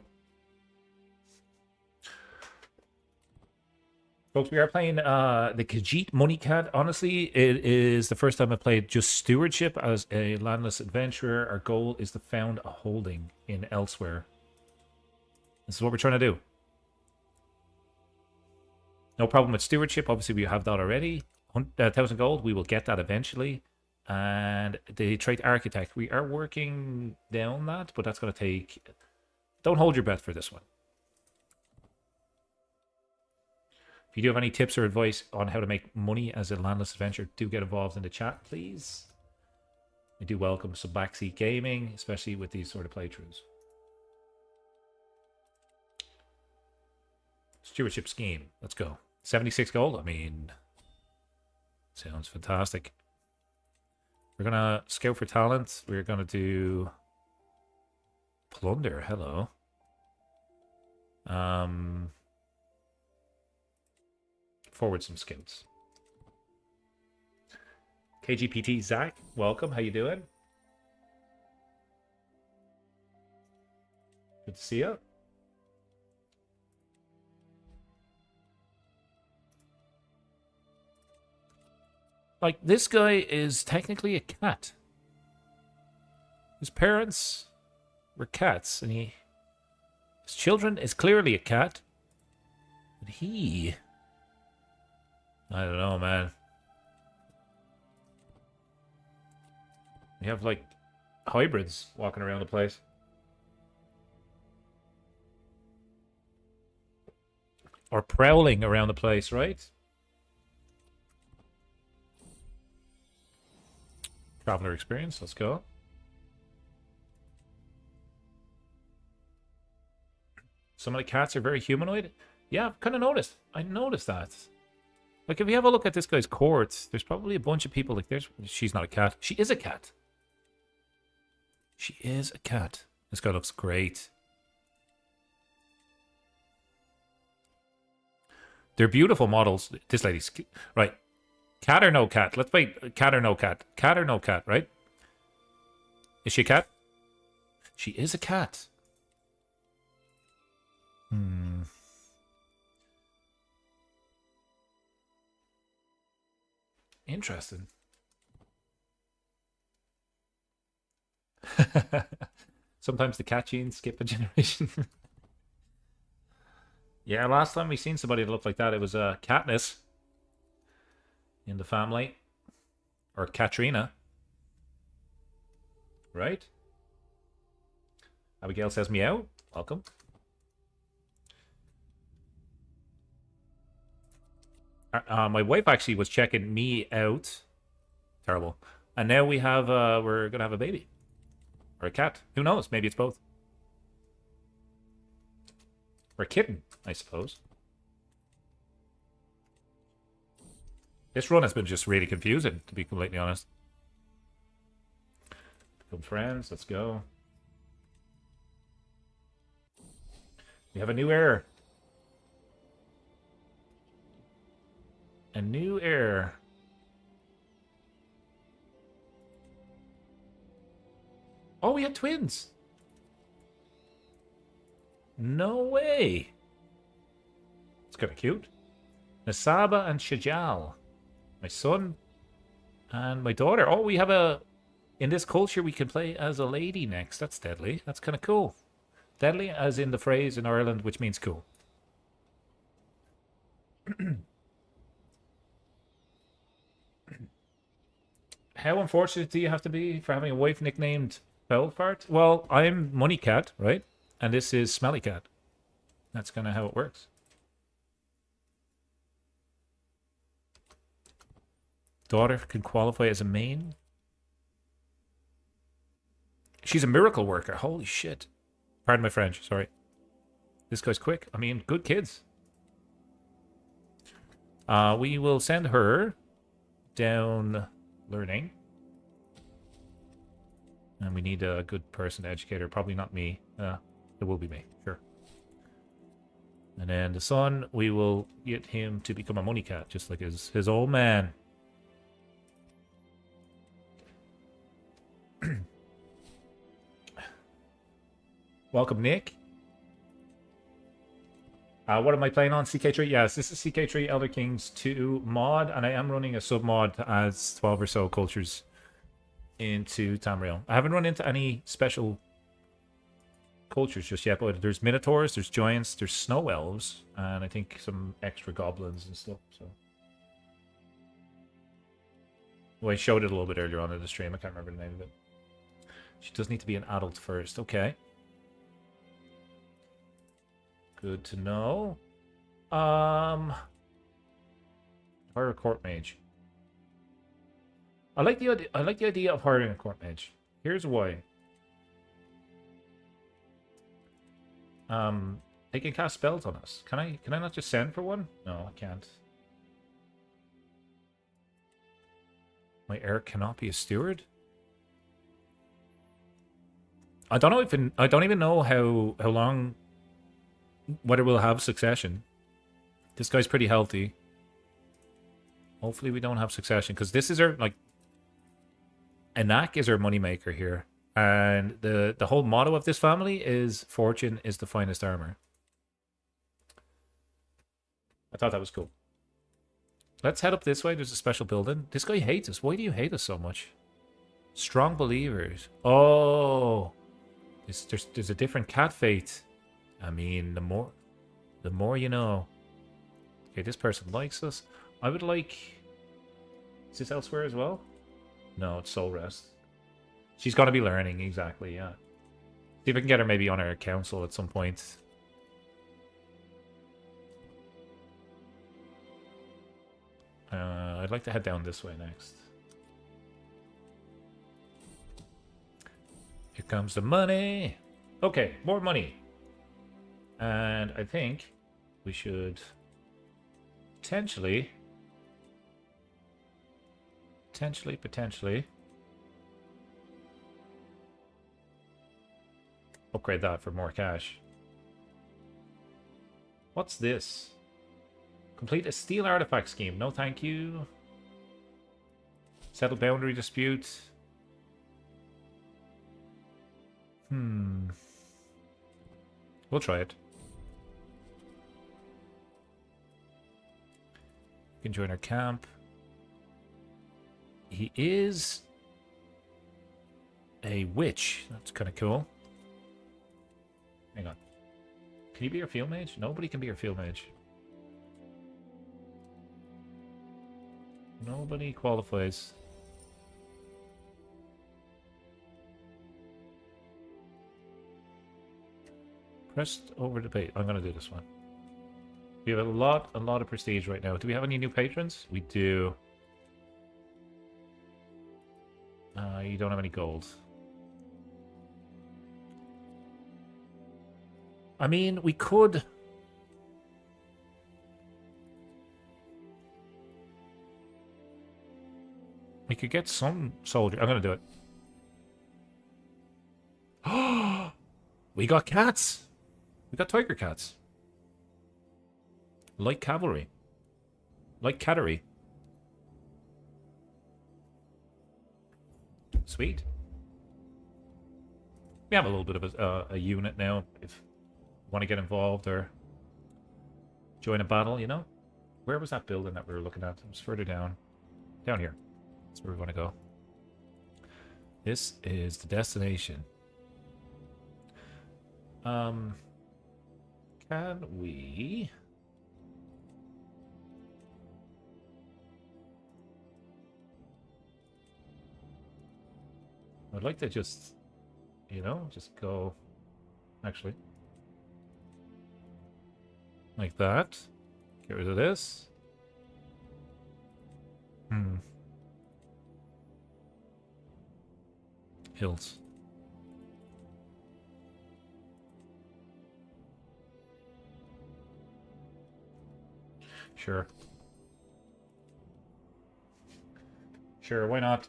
Folks, we are playing the Khajiit Money Cat. Honestly, it is the first time I played just Stewardship as a landless adventurer. Our goal is to found a holding in Elsweyr. This is what we're trying to do. No problem with Stewardship. Obviously, we have that already. 1,000 gold. We will get that eventually. And the trait Architect. We are working down that, but that's going to take... Don't hold your breath for this one. If you do have any tips or advice on how to make money as a landless adventurer, do get involved in the chat, please. I do welcome some backseat gaming, especially with these sort of playthroughs. Stewardship scheme. Let's go. 76 gold. I mean, sounds fantastic. We're going to scout for talent. We're going to do plunder. Hello. Forward some scouts. KGPT Zach, welcome. How you doing? Good to see you. Like, this guy is technically a cat. His parents were cats, and his children is clearly a cat. But he... I don't know, man. We have, like, hybrids walking around the place. Or prowling around the place, right? Traveler experience, let's go. Some of the cats are very humanoid. Yeah, I've kind of noticed. I noticed that. Like, if you have a look at this guy's court, there's probably a bunch of people like there's... She's not a cat. She is a cat. She is a cat. This guy looks great. They're beautiful models. This lady's... Right. Cat or no cat? Let's wait. Cat or no cat? Cat or no cat, right? Is she a cat? She is a cat. Interesting. Sometimes the cat genes skip a generation. Yeah, last time we seen somebody that looked like that, it was Katniss in the family. Or Katrina. Right? Abigail says meow. Welcome. My wife actually was checking me out. Terrible. And now we have, we're going to have a baby. Or a cat. Who knows? Maybe it's both. Or a kitten, I suppose. This run has been just really confusing, to be completely honest. Become friends. Let's go. We have a new heir. A new heir. Oh, we had twins. No way. It's kind of cute. Nasaba and Shajal. My son and my daughter. Oh, we have a... In this culture, we can play as a lady next. That's deadly. That's kind of cool. Deadly as in the phrase in Ireland, which means cool. How unfortunate do you have to be for having a wife nicknamed Foulfart? Well, I'm Money Cat, right? And this is Smelly Cat. That's kind of how it works. Daughter can qualify as a main. She's a miracle worker. Holy shit. Pardon my French, sorry. This guy's quick. I mean, good kids. We will send her down learning. And we need a good person to educate her. Probably not me. It will be me, sure. And then the son, we will get him to become a money cat, just like his old man. Welcome, Nick. What am I playing on? CK3? Yes, this is CK3 Elder Kings 2 mod, and I am running a sub-mod to add 12 or so cultures into Tamriel. I haven't run into any special cultures just yet, but there's minotaurs, there's giants, there's snow elves, and I think some extra goblins and stuff. So, well, I showed it a little bit earlier on in the stream. I can't remember the name of it. She does need to be an adult first. Okay. Good to know. Fire court mage. I like the idea of hiring a court mage. Here's why. They can cast spells on us. Can I not just send for one? No, I can't. My heir cannot be a steward? I don't even know how long, whether we'll have succession. This guy's pretty healthy. Hopefully we don't have succession, because this is our, like, Anak is our moneymaker here. And the whole motto of this family is fortune is the finest armor. I thought that was cool. Let's head up this way. There's a special building. This guy hates us. Why do you hate us so much? Strong believers. Oh, there's a different cat fate. I mean, the more you know. Okay, this person likes us. I would like... Is this Elsweyr as well? No, it's Soul Rest. She's got to be learning, exactly, yeah. See if I can get her maybe on our council at some point. I'd like to head down this way next. Here comes the money. Okay, more money. And I think we should potentially upgrade that for more cash. What's this? Complete a steel artifact scheme. No thank you. Settle boundary dispute. We'll try it. You can join our camp. He is a witch. That's kind of cool. Hang on. Can you be our field mage? Nobody can be our field mage. Nobody qualifies. Pressed over the page. I'm gonna do this one. We have a lot of prestige right now. Do we have any new patrons? We do. You don't have any gold. I mean, we could... We could get some soldier. I'm gonna do it. Oh, we got cats. We got tiger cats. Like cavalry. Like cattery. Sweet. We have a little bit of a unit now if you want to get involved or join a battle, you know? Where was that building that we were looking at? It was further down. Down here. That's where we want to go. This is the destination. Can we... I'd like to just, you know, just go... Actually. Like that. Get rid of this. hills. Sure. Sure, why not?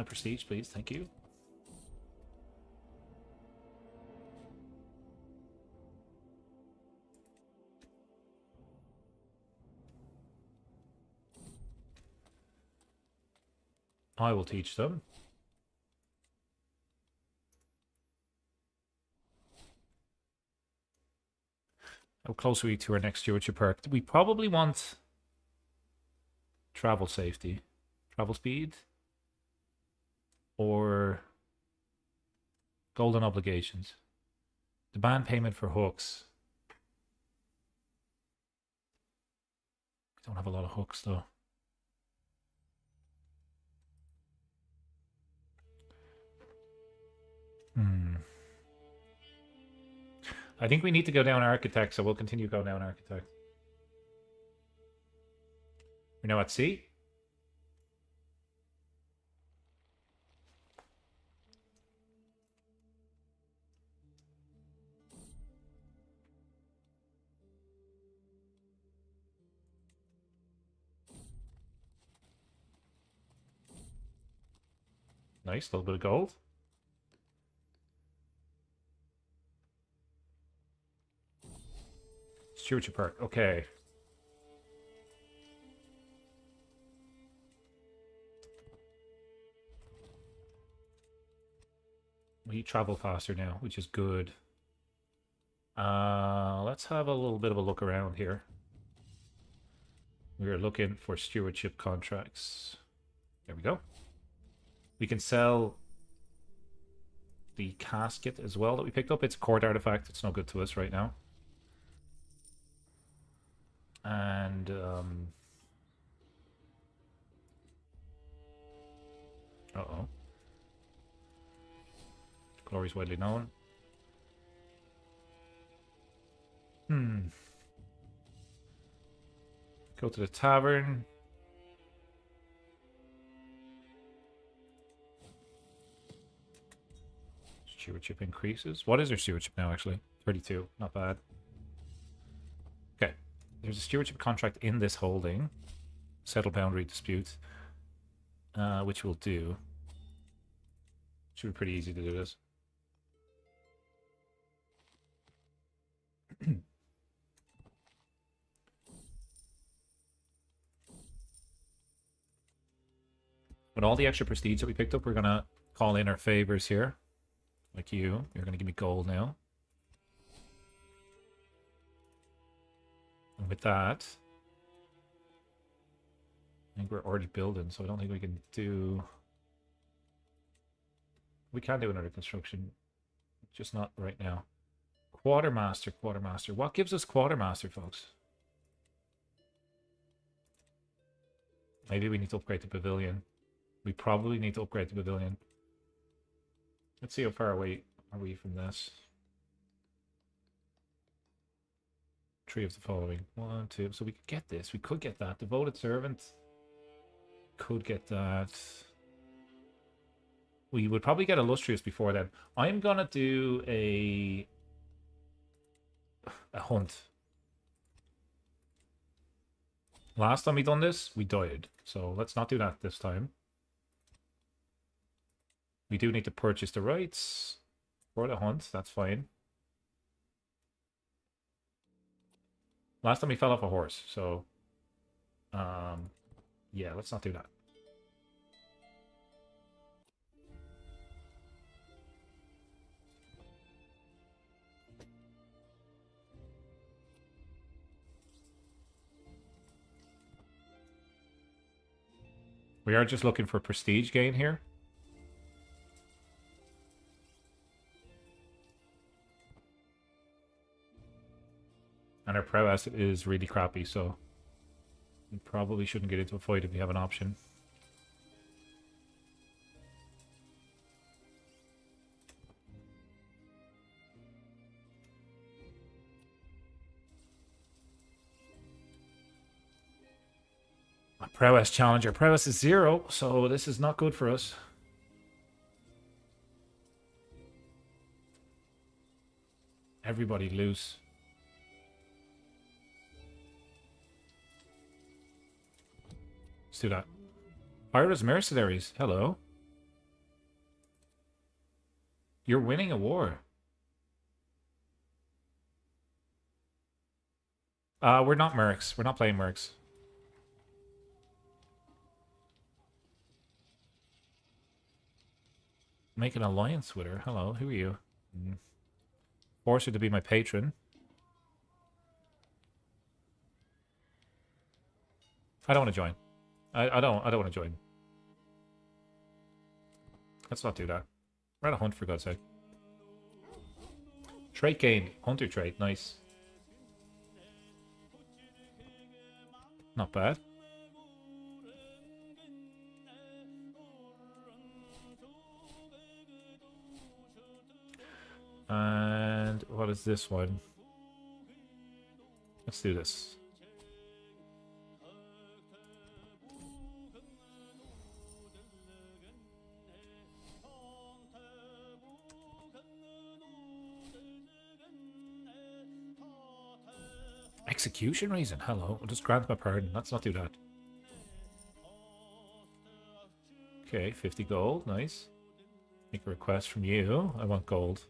Prestige, please. Thank you. I will teach them. How close are we to our next stewardship perk? We probably want travel safety, travel speed, or golden obligations. Demand payment for hooks. We don't have a lot of hooks though. I think we need to go down architect, so we'll continue going down architect. We're now at sea. Nice, a little bit of gold. Stewardship perk, okay. We travel faster now, which is good. Let's have a little bit of a look around here. We're looking for stewardship contracts. There we go. We can sell the casket as well that we picked up. It's a court artifact. It's no good to us right now. And uh-oh. Glory's widely known. Go to the tavern. Stewardship increases. What is our stewardship now, actually? 32. Not bad. Okay. There's a stewardship contract in this holding. Settle boundary dispute. Which we'll do. Should be pretty easy to do this. With all the extra prestige that we picked up, we're going to call in our favors here. Like you. You're going to give me gold now. And with that, I think we're already building, so I don't think we can do... We can do another construction, just not right now. Quartermaster, quartermaster. What gives us quartermaster, folks? Maybe we need to upgrade the pavilion. We probably need to upgrade the pavilion. Let's see how far away are we from this. Three of the following. 1, 2. So we could get this. We could get that. Devoted servant. Could get that. We would probably get illustrious before then. I'm gonna do a hunt. Last time we done this, we died. So let's not do that this time. We do need to purchase the rights for the hunt. That's fine. Last time we fell off a horse, so yeah, let's not do that. We are just looking for prestige gain here. And our prowess is really crappy, so we probably shouldn't get into a fight if we have an option. Prowess challenger. Prowess is 0, so this is not good for us. Everybody loose. Let's do that. Ira's mercenaries. Hello. You're winning a war. We're not mercs. We're not playing mercs. Make an alliance with her. Hello, who are you? Force her to be my patron. I don't want to join. I don't want to join. Let's not do that. We're at a hunt, for God's sake. Trait gained. Hunter trait. Nice. Not bad. And what is this one? Let's do this. Execution reason? Hello. I'll just grant my pardon. Let's not do that. Okay, 50 gold. Nice. Make a request from you. I want gold.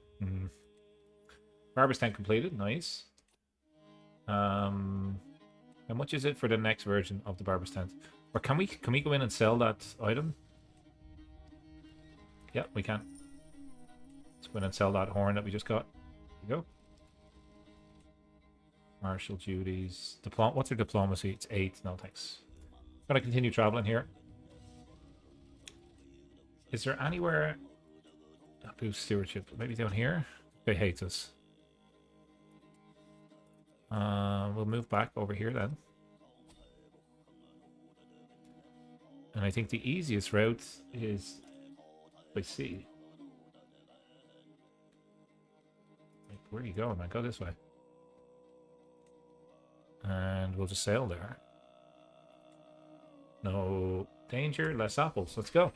Barber's tent completed. Nice. How much is it for the next version of the Barber's tent? Or can we go in and sell that item? Yeah, we can. Let's go in and sell that horn that we just got. There we go. Martial duties. What's our diplomacy? It's 8. No, thanks. Gonna continue traveling here. Is there anywhere... Boost stewardship. Maybe down here? They hate us. We'll move back over here then. And I think the easiest route is by sea. Like, where are you going, man? Go this way. And we'll just sail there. No danger, less apples. Let's go.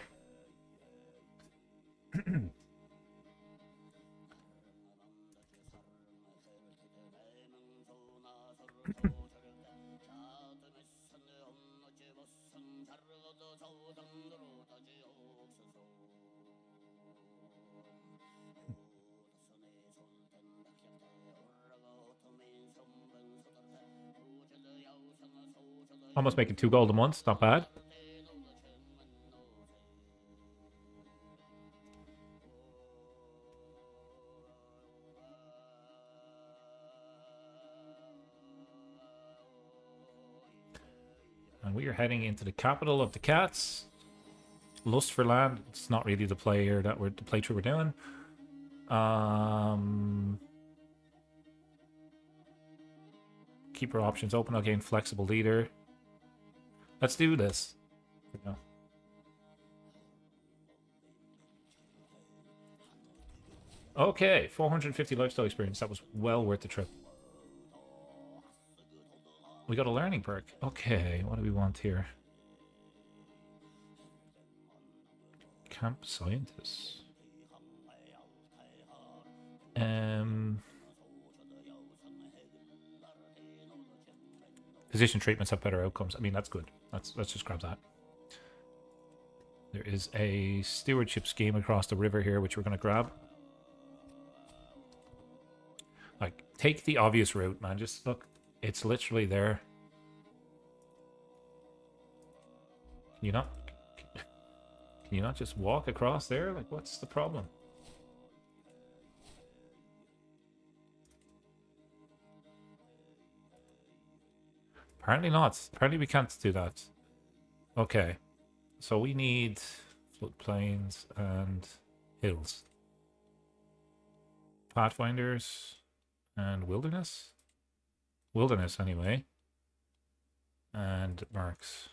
Almost making 2 gold a month. Not bad. And we are heading into the capital of the cats. Lust for land. It's not really the playthrough we're doing. Keep our options open. I'll gain flexible leader. Let's do this. Yeah. Okay, 450 lifestyle experience. That was well worth the trip. We got a learning perk. Okay, what do we want here? Camp scientists. Position treatments have better outcomes. I mean, that's good. Let's just grab that. There is a stewardship scheme across the river here, which we're going to grab. Like, take the obvious route, man. Just look. It's literally there. Can you not just walk across there? Like, what's the problem? Apparently not. Apparently we can't do that. Okay. So we need floodplains and hills. Pathfinders and wilderness? Wilderness, anyway. And marks.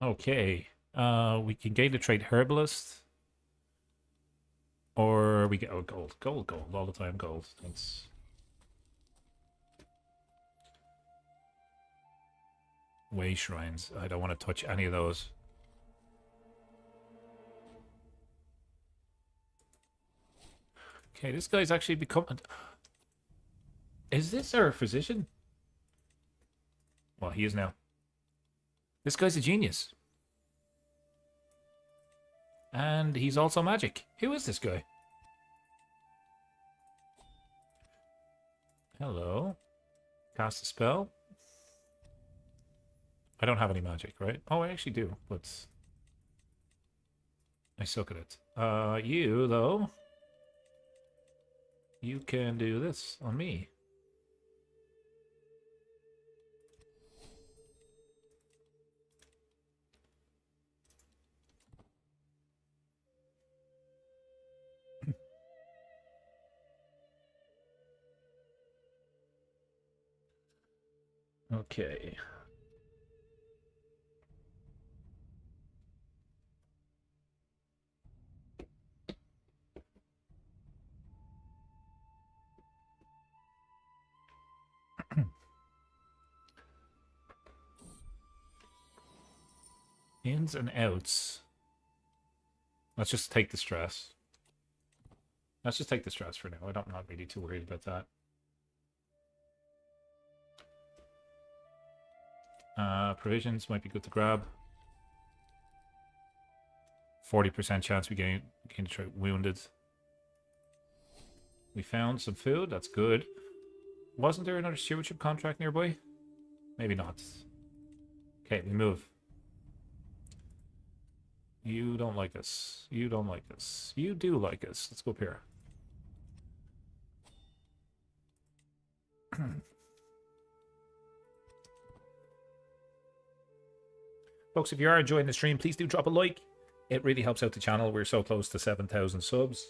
Okay. We can gain the trait herbalist. Or we get gold. Gold, gold. All the time gold. Thanks. Way shrines. I don't want to touch any of those. Okay, this guy's actually become... Is this our physician? Well, he is now. This guy's a genius. And he's also magic. Who is this guy? Hello. Cast a spell. I don't have any magic, right? Oh, I actually do, but... I suck at it. You, though... You can do this on me. Okay. Ins and outs. Let's just take the stress. Let's just take the stress for now. I'm not really too worried about that. Provisions might be good to grab. 40% chance we gain wounded. We found some food. That's good. Wasn't there another stewardship contract nearby? Maybe not. Okay, we move. You don't like us. You don't like us. You do like us. Let's go up here. Folks, if you are enjoying the stream, please do drop a like. It really helps out the channel. We're so close to 7,000 subs.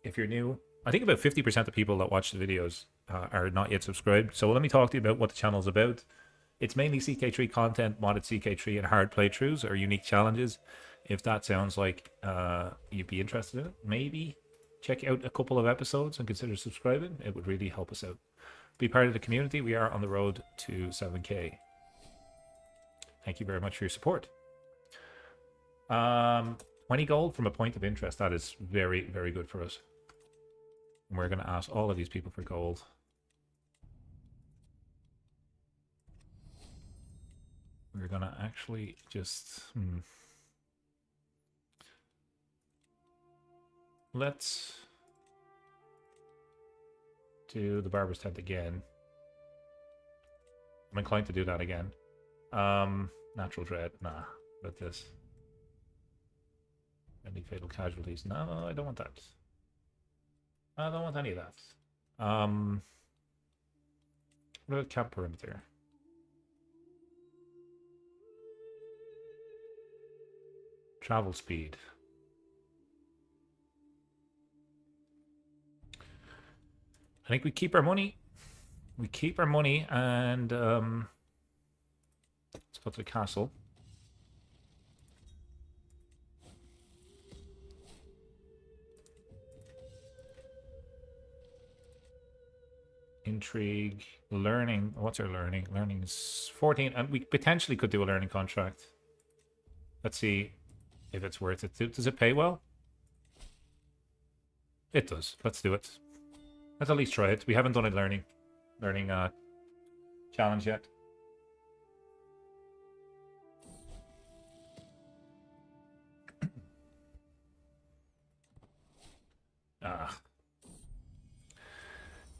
If you're new, I think about 50% of people that watch the videos are not yet subscribed. So let me talk to you about what the channel is about. It's mainly CK3 content, modded CK3, and hard playthroughs or unique challenges. If that sounds like you'd be interested in it, maybe check out a couple of episodes and consider subscribing. It would really help us out. Be part of the community. We are on the road to 7K. Thank you very much for your support. 20 gold from a point of interest. That is very, very good for us. And we're going to ask all of these people for gold. We're going to actually just... Let's do the barber's tent again. I'm inclined to do that again. Natural dread. Nah, but this. Any fatal casualties? No, I don't want that. I don't want any of that. What about camp perimeter? Travel speed. I think we keep our money. We keep our money and let's go to the castle. Intrigue, learning. What's our learning? Learning is 14, and we potentially could do a learning contract. Let's see if it's worth it. Does it pay well? It does. Let's do it. Let's at least try it. We haven't done a learning challenge yet.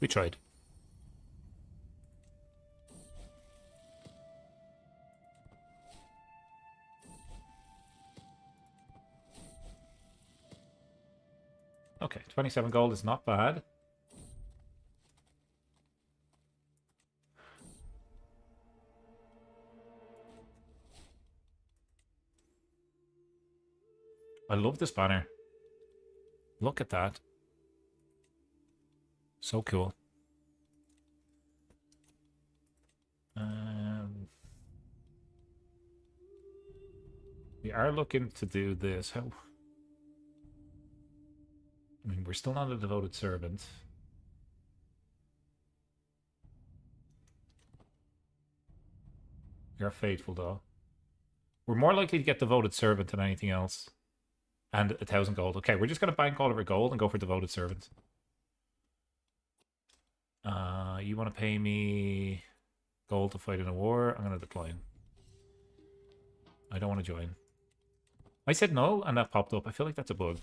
We tried. Okay, 27 gold is not bad. I love this banner. Look at that. So cool. We are looking to do this. How? I mean, we're still not a devoted servant. We are faithful, though. We're more likely to get devoted servant than anything else. And 1,000 gold. Okay, we're just going to bank all of our gold and go for devoted servant. You want to pay me gold to fight in a war? I'm going to decline. I don't want to join. I said no, and that popped up. I feel like that's a bug.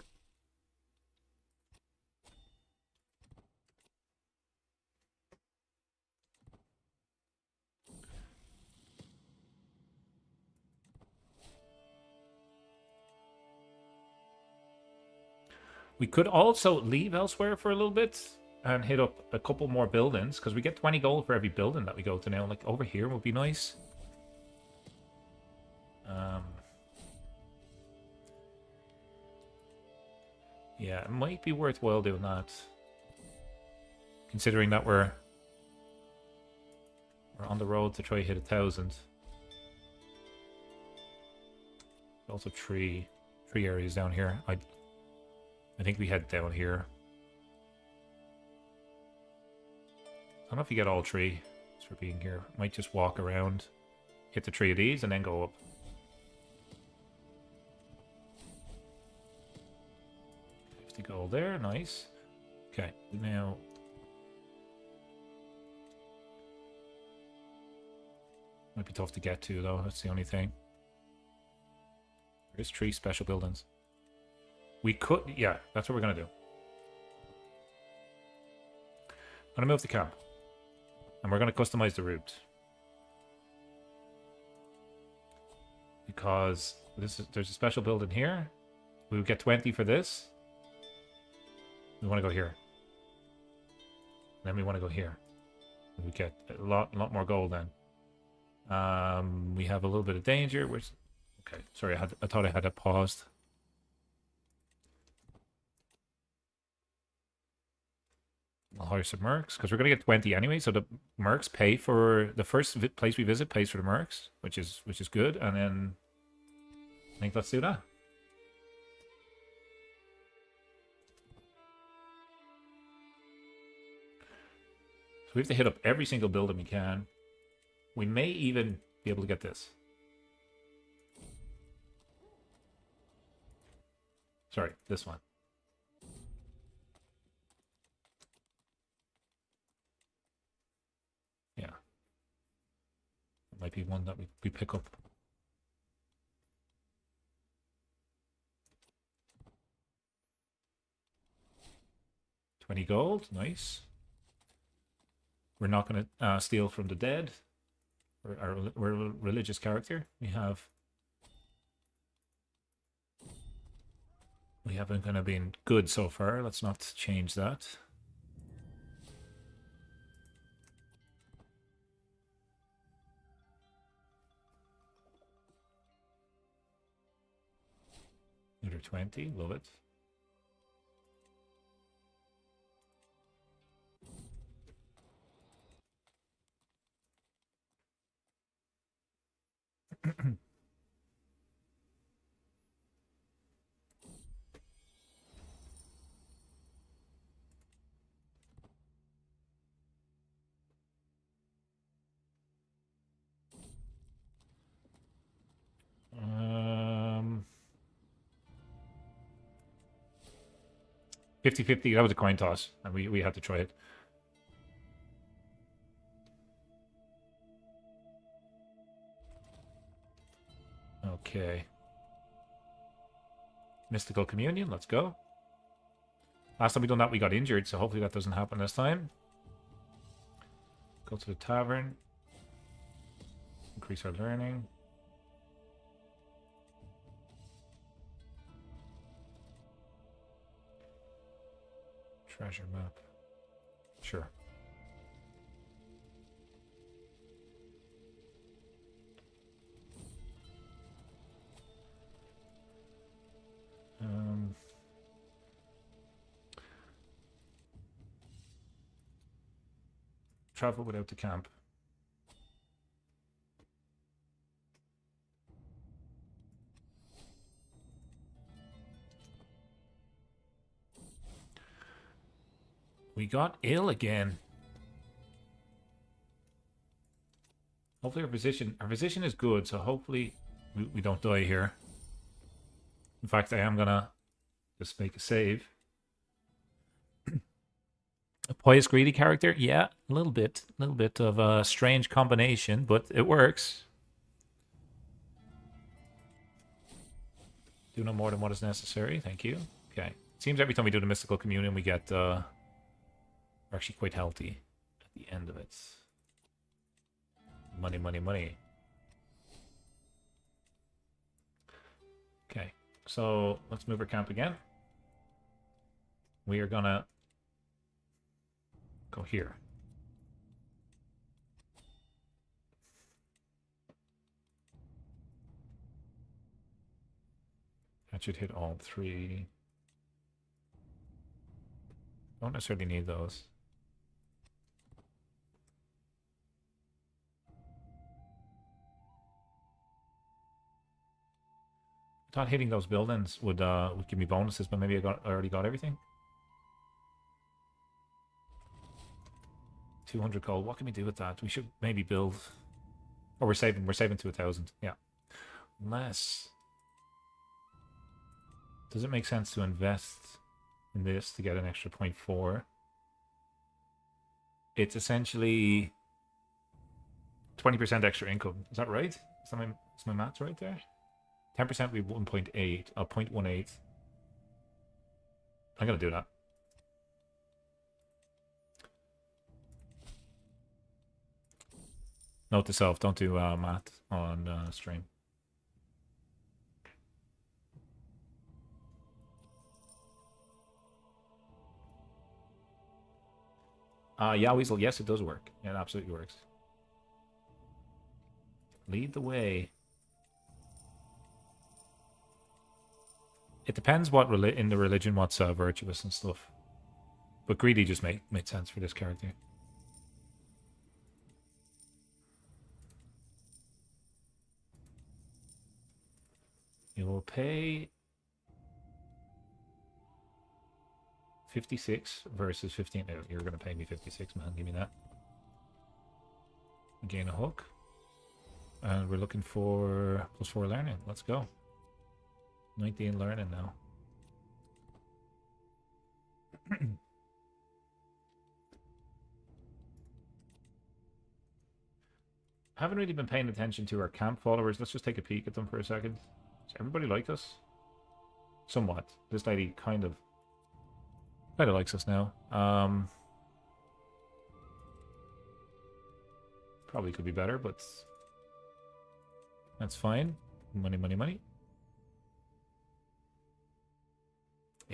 We could also leave Elsweyr for a little bit and hit up a couple more buildings, because we get 20 gold for every building that we go to now. Like, over here would be nice. Yeah, it might be worthwhile doing that. Considering that we're on the road to try hit 1,000. Also tree areas down here. I think we head down here. I don't know if you get all tree just for being here. Might just walk around, hit the tree of these, and then go up. The gold there, nice. Okay, now might be tough to get to though, that's the only thing. There's 3 special buildings. We could, yeah, that's what we're gonna do. I'm gonna move the camp. And we're gonna customize the route. Because there's a special building here. We would get 20 for this. We want to go here. Then we want to go here. We get a lot more gold then. We have a little bit of danger. Okay, sorry, I thought I had it paused. I'll hire some mercs because we're gonna get 20 anyway. So the mercs pay for the first place we visit, pays for the mercs, which is good. And then I think let's do that. So we have to hit up every single building we can. We may even be able to get this. Sorry, this one. Yeah. It might be one that we pick up. $20 gold, nice. We're not going to steal from the dead. We're a religious character. We haven't kind of been good so far. Let's not change that. Another 20, love it. Um, 50-50, that was a coin toss, and we had to try it. Okay. Mystical Communion, let's go. Last time we done that, we got injured, so hopefully that doesn't happen this time. Go to the tavern. Increase our learning. Treasure map. Sure. Travel without the camp. We got ill again. Hopefully our position is good, so hopefully we don't die here. In fact, I am gonna just make a save. A pious greedy character? Yeah, a little bit of a strange combination, but it works. Do no more than what is necessary, thank you. Okay. Seems every time we do the mystical communion we get we're actually quite healthy at the end of it. Money, money, money. Okay, so let's move our camp again. We are gonna go here. That should hit all three. Don't necessarily need those. I thought hitting those buildings would give me bonuses, but maybe I already got everything. 200 gold. What can we do with that? We should maybe build. Oh, we're saving to 1,000. Yeah. Unless, does it make sense to invest in this to get an extra 0.4? It's essentially 20% extra income. Is that right? Is my maths right there? 10% we 1.8, 0.18. I'm gonna do that. Note to self: don't do math on stream. Yeah, Weasel. Yes, it does work. Yeah, it absolutely works. Lead the way. It depends what in the religion what's virtuous and stuff. But greedy just made sense for this character. You will pay 56 versus 15. Oh, you're going to pay me 56, man. Give me that. Gain a hook. And we're looking for +4 learning. Let's go. 19 learning now. Haven't really been paying attention to our camp followers. Let's just take a peek at them for a second. Does everybody like us? Somewhat. This lady kind of likes us now. Probably could be better, but that's fine. Money, money, money.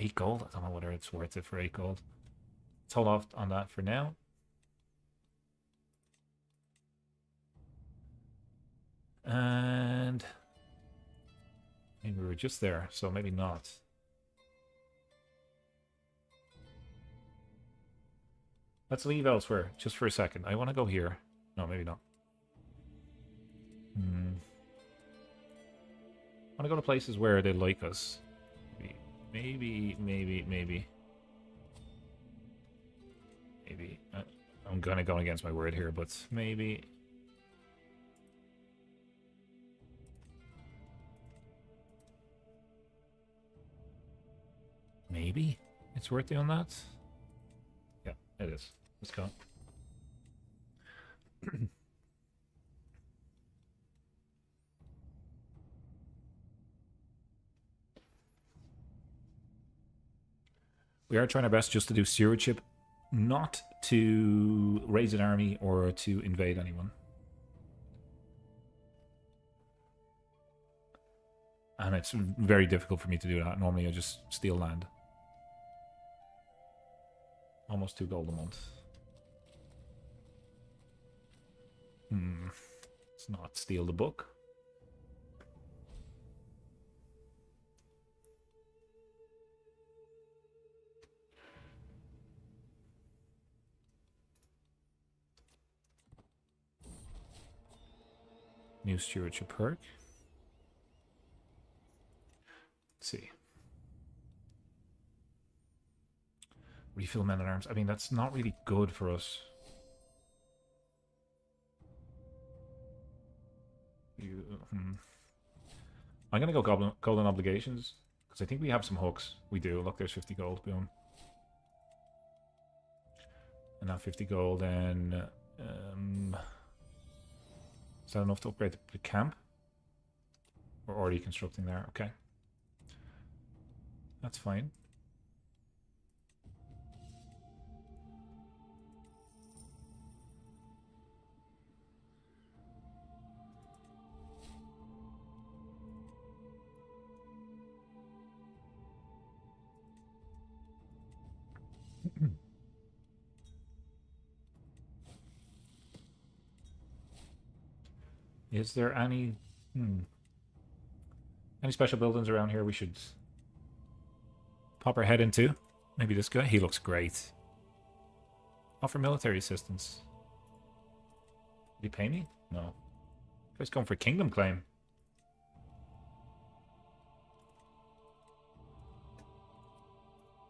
8 gold? I don't know whether it's worth it for 8 gold. Let's hold off on that for now. And maybe we were just there, so maybe not. Let's leave Elsweyr just for a second. I want to go here. No, maybe not. I want to go to places where they like us. Maybe. I'm gonna go against my word here, but maybe. Maybe it's worth doing that. Yeah, it is. Let's go. We are trying our best just to do stewardship, not to raise an army or to invade anyone. And it's very difficult for me to do that. Normally I just steal land. Almost 2 gold a month. Let's not steal the book. New stewardship perk. Let's see. Refill men at arms. I mean, that's not really good for us. I'm gonna go golden obligations because I think we have some hooks. We do. Look, there's 50 gold. Boom. And now 50 gold. Then is that enough to upgrade the camp? We're already constructing there. Okay, that's fine. Is there any special buildings around here we should pop our head into? Maybe this guy. He looks great. Offer military assistance. Did he pay me? No. Guy's going for kingdom claim.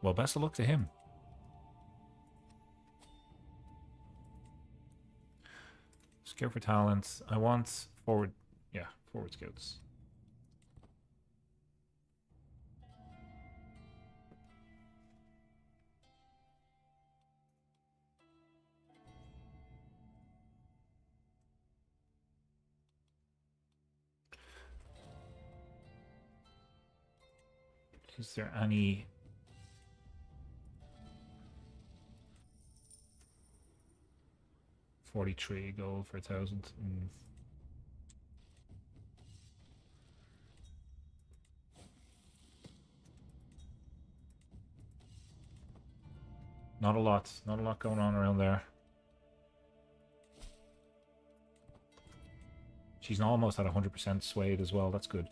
Well, best of luck to him. Scout for talent. I want forward. Yeah, forward scouts. Is there any... $43 gold for 1,000. Not a lot. Not a lot going on around there. She's almost at 100% swayed as well. That's good.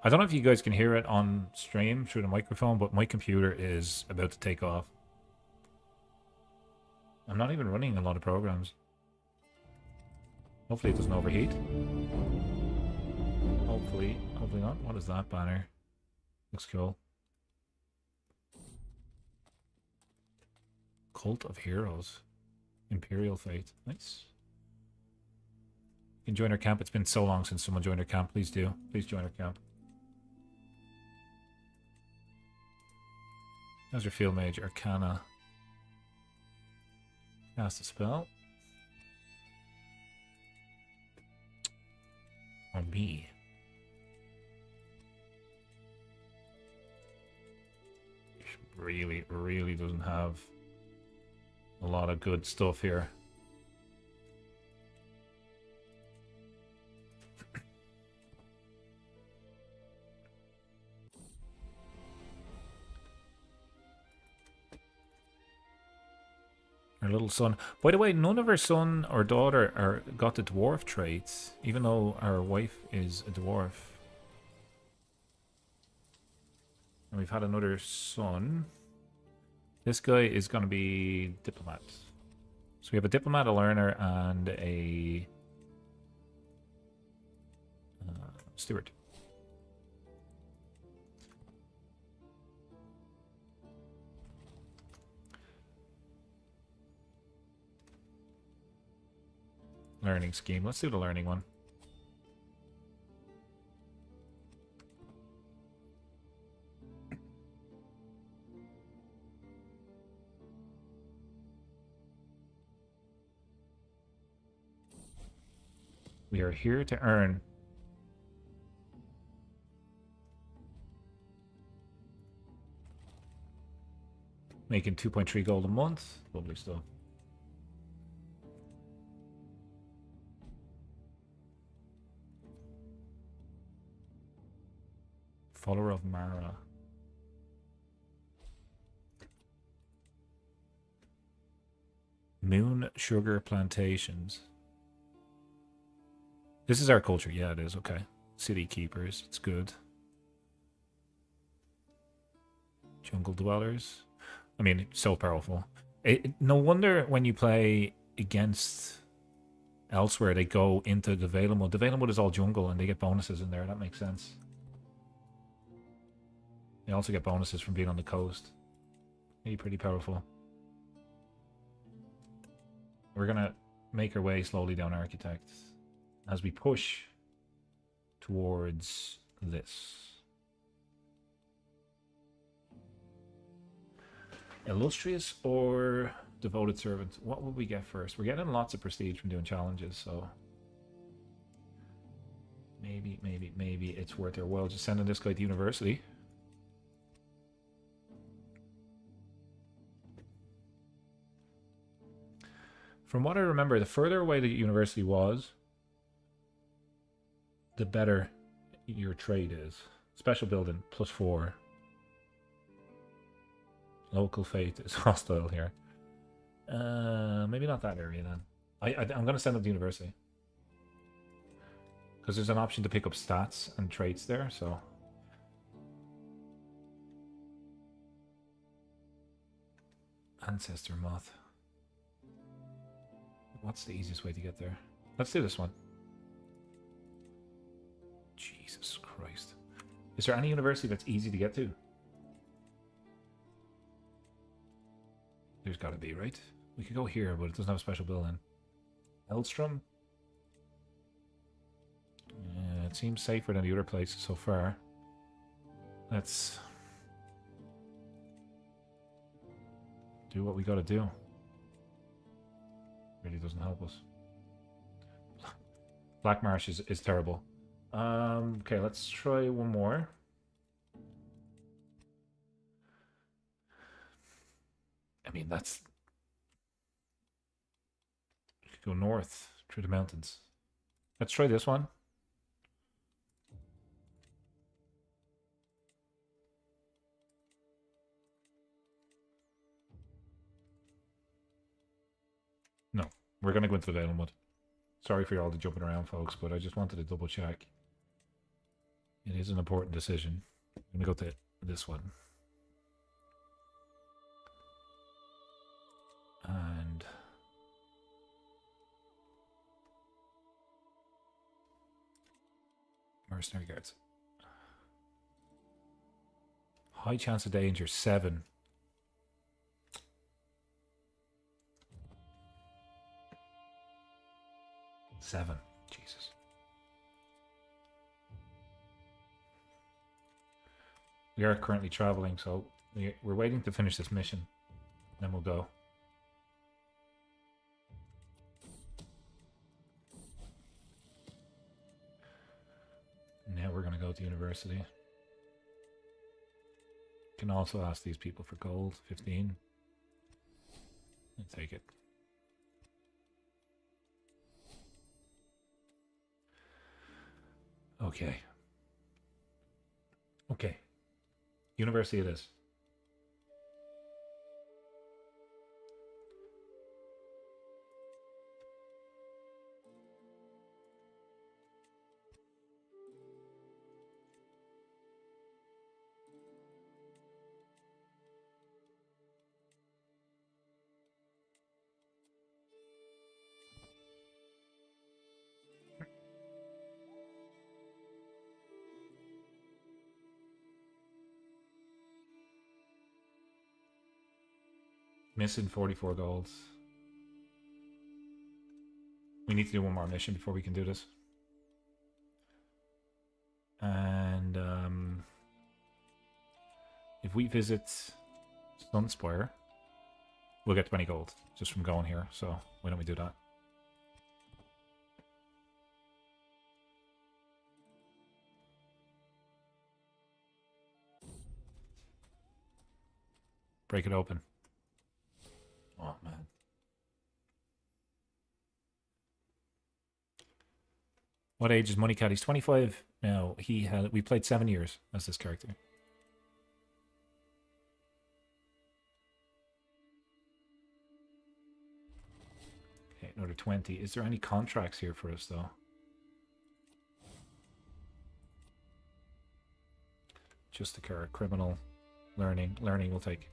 I don't know if you guys can hear it on stream through the microphone, but my computer is about to take off. I'm not even running a lot of programs. Hopefully it doesn't overheat. Hopefully not. What is that banner? Looks cool. Cult of Heroes. Imperial Fate. Nice. You can join our camp. It's been so long since someone joined our camp. Please do. Please join our camp. How's your field mage? Arcana. Cast a spell. On me. Really doesn't have a lot of good stuff here. Our little son. By the way, none of our son or daughter got the dwarf traits, even though our wife is a dwarf. And we've had another son. This guy is going to be diplomat. So we have a diplomat, a learner, and a steward. Learning scheme. Let's do the learning one. We are here to earn. Making 2.3 gold a month. Lovely stuff. Follower of Mara. Moon sugar plantations. This is our culture. Yeah, it is. Okay. City keepers. It's good. Jungle dwellers. I mean, so powerful. No wonder when you play against Elsweyr, they go into the Vale mode. The Vale mode is all jungle and they get bonuses in there. That makes sense. They also get bonuses from being on the coast. Maybe pretty powerful. We're gonna make our way slowly down architects as we push towards this. Illustrious or devoted servant? What will we get first? We're getting lots of prestige from doing challenges, so maybe it's worth our while just sending this guy to university. From what I remember, the further away the university was, the better your trade is. Special building, +4. Local fate is hostile here. Maybe not that area then. I'm going to send them to university. Because there's an option to pick up stats and traits there, so... Ancestor Moth. What's the easiest way to get there? Let's do this one. Jesus Christ. Is there any university that's easy to get to? There's got to be, right? We could go here, but it doesn't have a special building. Elstrom? Yeah, it seems safer than the other places so far. Let's do what we got to do. Really doesn't help us. Black Marsh is terrible. Okay, let's try one more. I mean, that's... We could go north through the mountains. Let's try this one. No, we're going to go into the Valenwood. Sorry for all the jumping around, folks, but I just wanted to double check. It is an important decision. I'm going to go to this one. And... Mercenary Guards. High chance of danger, 7. Jesus. We are currently traveling, so we're waiting to finish this mission. Then we'll go. Now we're going to go to university. Can also ask these people for gold, 15. I'll take it. Okay. Okay. University it is. Missing 44 golds. We need to do one more mission before we can do this. And if we visit Sunspire, we'll get 20 gold just from going here. So why don't we do that? Break it open. Oh man. What age is Money Cat? He's 25 now. We played 7 years as this character. Okay, another 20. Is there any contracts here for us though? Just the car. Criminal. Learning. Learning we'll take.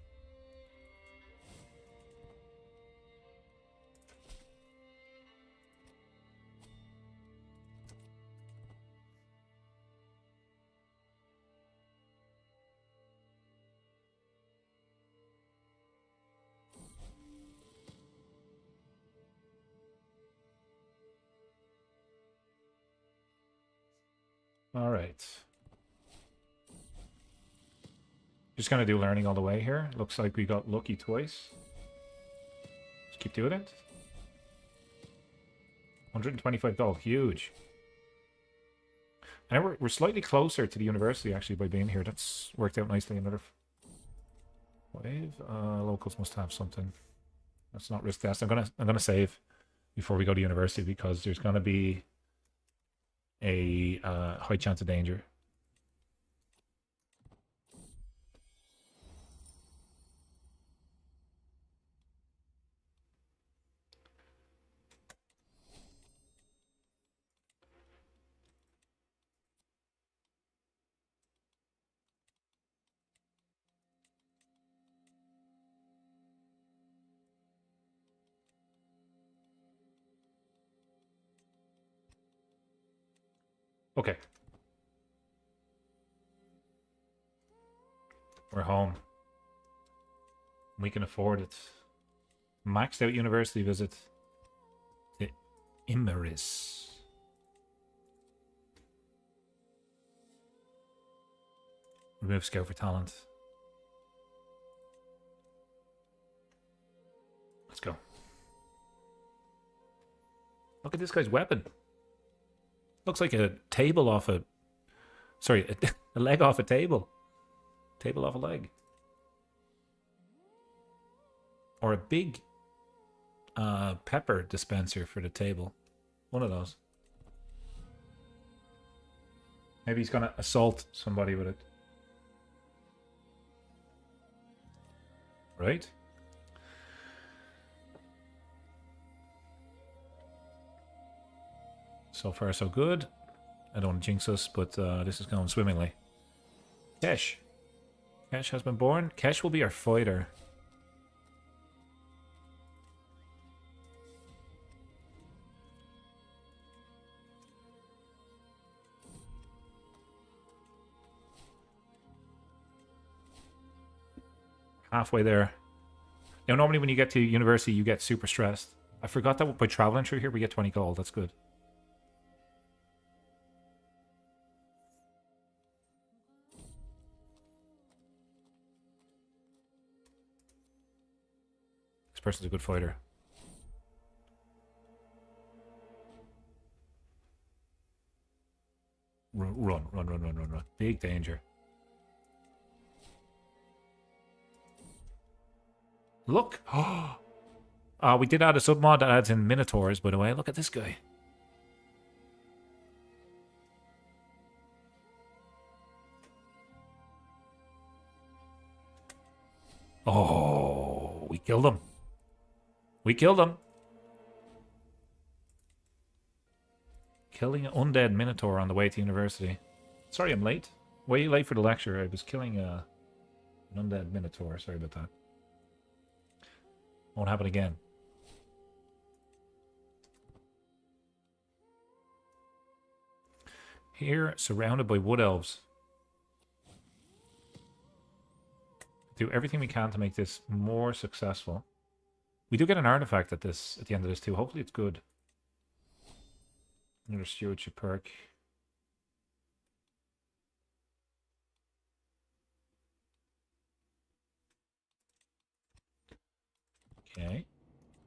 All right. Just gonna do learning all the way here. Looks like we got lucky twice. Just keep doing it. 125 gold, huge. And we're slightly closer to the university actually by being here. That's worked out nicely. Another 5. Locals must have something. Let's not risk that. I'm gonna save before we go to university because there's gonna be a high chance of danger. Okay. We're home. We can afford it. Maxed out university visit to Imeris. Remove scout for talent. Let's go. Look at this guy's weapon. Looks like a table off a... Sorry, a leg off a table. Table off a leg. Or a big pepper dispenser for the table. One of those. Maybe he's gonna assault somebody with it. Right? So far, so good. I don't want to jinx us, but this is going swimmingly. Kesh. Kesh has been born. Kesh will be our fighter. Halfway there. Now, normally when you get to university, you get super stressed. I forgot that by traveling through here, we get 20 gold. That's good. This person's a good fighter. Run. Big danger. Look! We did add a submod that adds in minotaurs, by the way. Look at this guy. Oh, we killed him. We killed him. Killing an undead minotaur on the way to university. Sorry, I'm late. Way late for the lecture. I was killing an undead minotaur. Sorry about that. Won't happen again. Here, surrounded by wood elves. Do everything we can to make this more successful. We do get an artifact at the end of this too. Hopefully it's good. Another stewardship perk. Okay.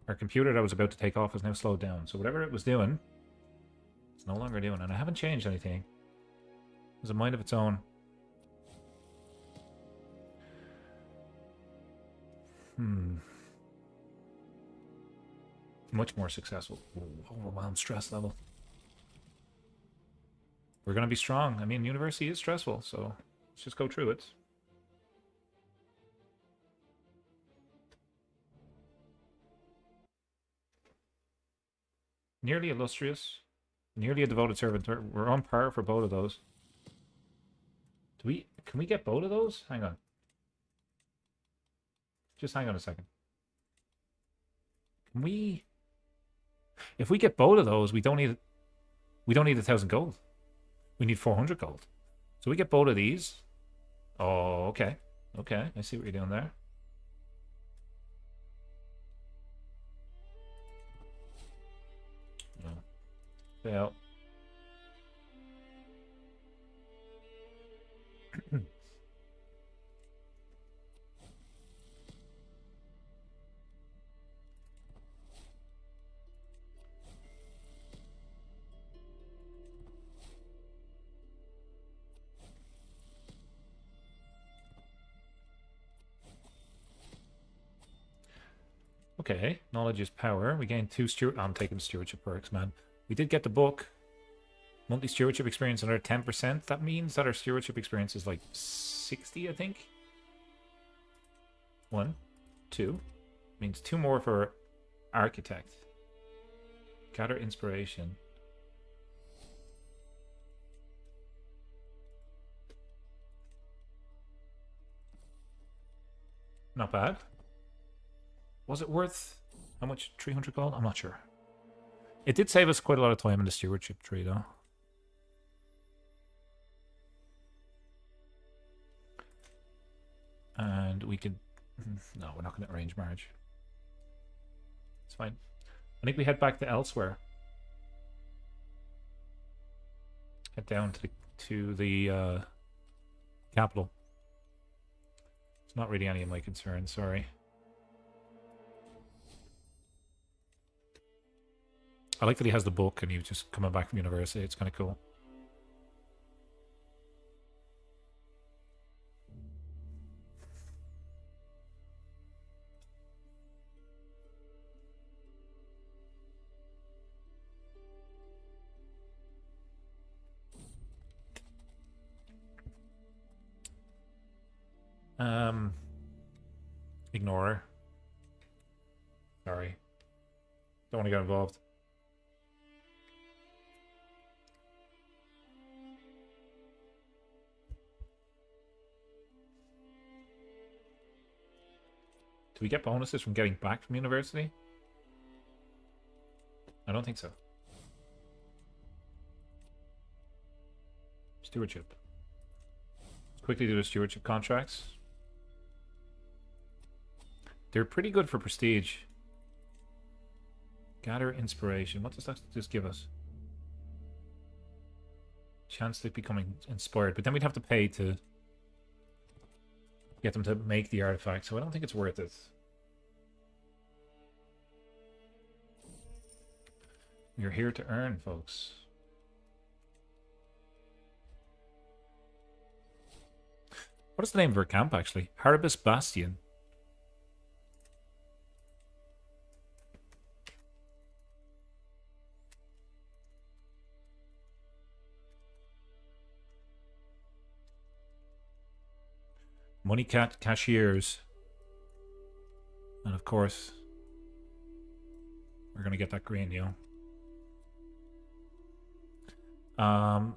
Our computer that was about to take off is now slowed down. So whatever it was doing, it's no longer doing. And I haven't changed anything. It has a mind of its own. Much more successful. Overwhelmed stress level. We're going to be strong. I mean, university is stressful, so let's just go through it. Nearly illustrious. Nearly a devoted servant. We're on par for both of those. Can we get both of those? Hang on. Just hang on a second. Can we... If we get both of those, we don't need 1,000 gold. We need 400 gold. So we get both of these. Oh, okay. Okay, I see what you're doing there. No. Fail. Okay, knowledge is power. We gained 2 steward. I'm taking stewardship perks, man. We did get the book. Monthly stewardship experience another 10%. That means that our stewardship experience is like 60, I think. 1, 2. Means 2 more for architect. Gather inspiration. Not bad. Was it worth how much? 300 gold? I'm not sure. It did save us quite a lot of time in the stewardship tree, though. And we could... No, we're not going to arrange marriage. It's fine. I think we head back to Elsweyr. Head down to the capital. It's not really any of my concern, sorry. I like that he has the book and he's just coming back from university. It's kind of cool. Ignore her. Sorry. Don't want to get involved. Do we get bonuses from getting back from university? I don't think so. Stewardship. Let's quickly do the stewardship contracts. They're pretty good for prestige. Gather inspiration. What does that just give us? Chance to becoming inspired. But then we'd have to pay to get them to make the artifact, so I don't think it's worth it. You're here to earn, folks. What is the name of our camp, actually? Haribus Bastion. Money cat cashiers. And of course, we're going to get that green, you know.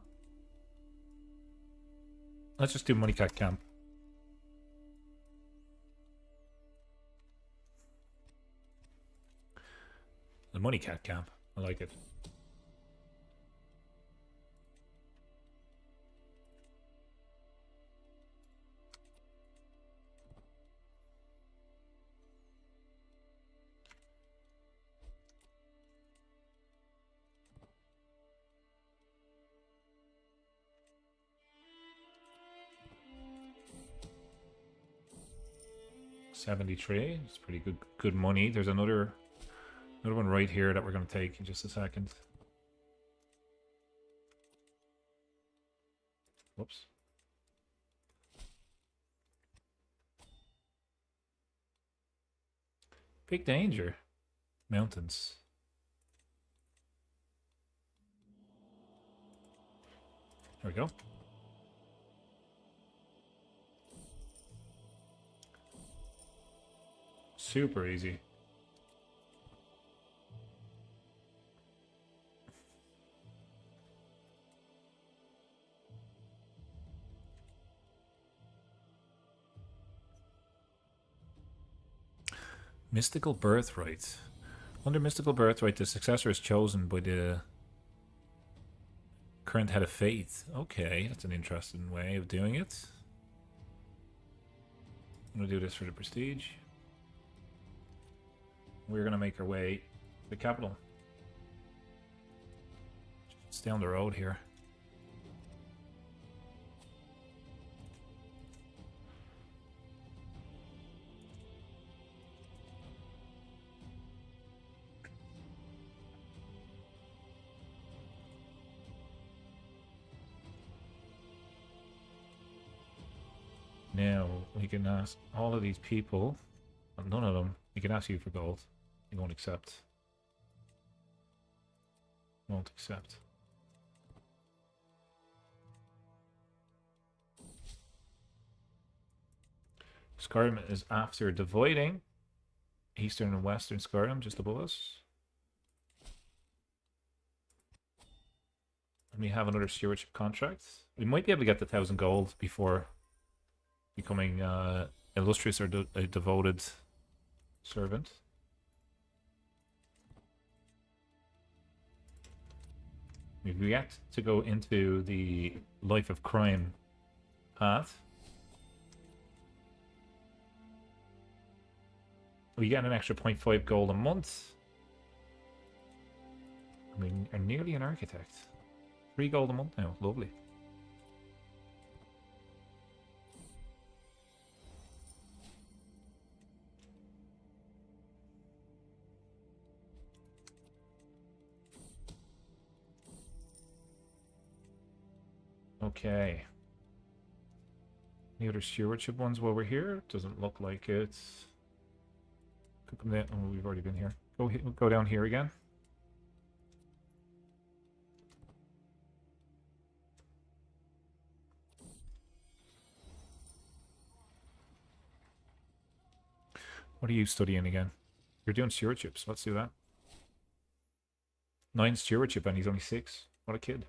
Let's just do money cat camp. The money cat camp. I like it. $73. It's pretty good money. There's another one right here that we're going to take in just a second. Whoops. Big danger. Mountains. There we go. Super easy. Mystical Birthright. Under Mystical Birthright, the successor is chosen by the current head of faith. Okay, that's an interesting way of doing it. I'm going to do this for the prestige. We're going to make our way to the capital. Just down the road here. Now, we can ask all of these people, none of them, we can ask you for gold. You won't accept. Won't accept. Skyrim is after dividing Eastern and Western Skyrim just above us. And we have another stewardship contract. We might be able to get the 1,000 gold before becoming illustrious or a devoted servant. We've yet to go into the life of crime path. We get an extra 0.5 gold a month. We are nearly an architect. 3 gold a month now. Lovely. Okay. Any other stewardship ones while we're here? Doesn't look like it. Could come down. Oh, we've already been here. Go down here again. What are you studying again? You're doing stewardships. Let's do that. 9 stewardship and he's only 6. What a kid.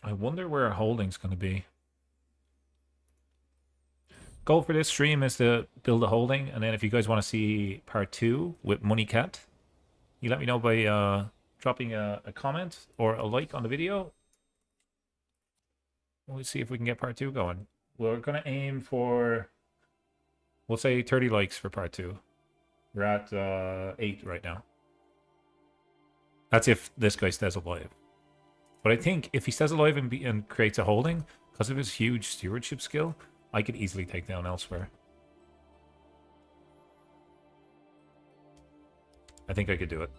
I wonder where our holding's going to be. Goal for this stream is to build a holding, and then if you guys want to see part 2 with Money Cat, you let me know by dropping a comment or a like on the video. We'll see if we can get part 2 going. We're going to aim for, we'll say 30 likes for part 2. We're at 8 right now. That's if this guy stays alive. But I think if he stays alive and creates a holding, because of his huge stewardship skill, I could easily take down Elsweyr. I think I could do it.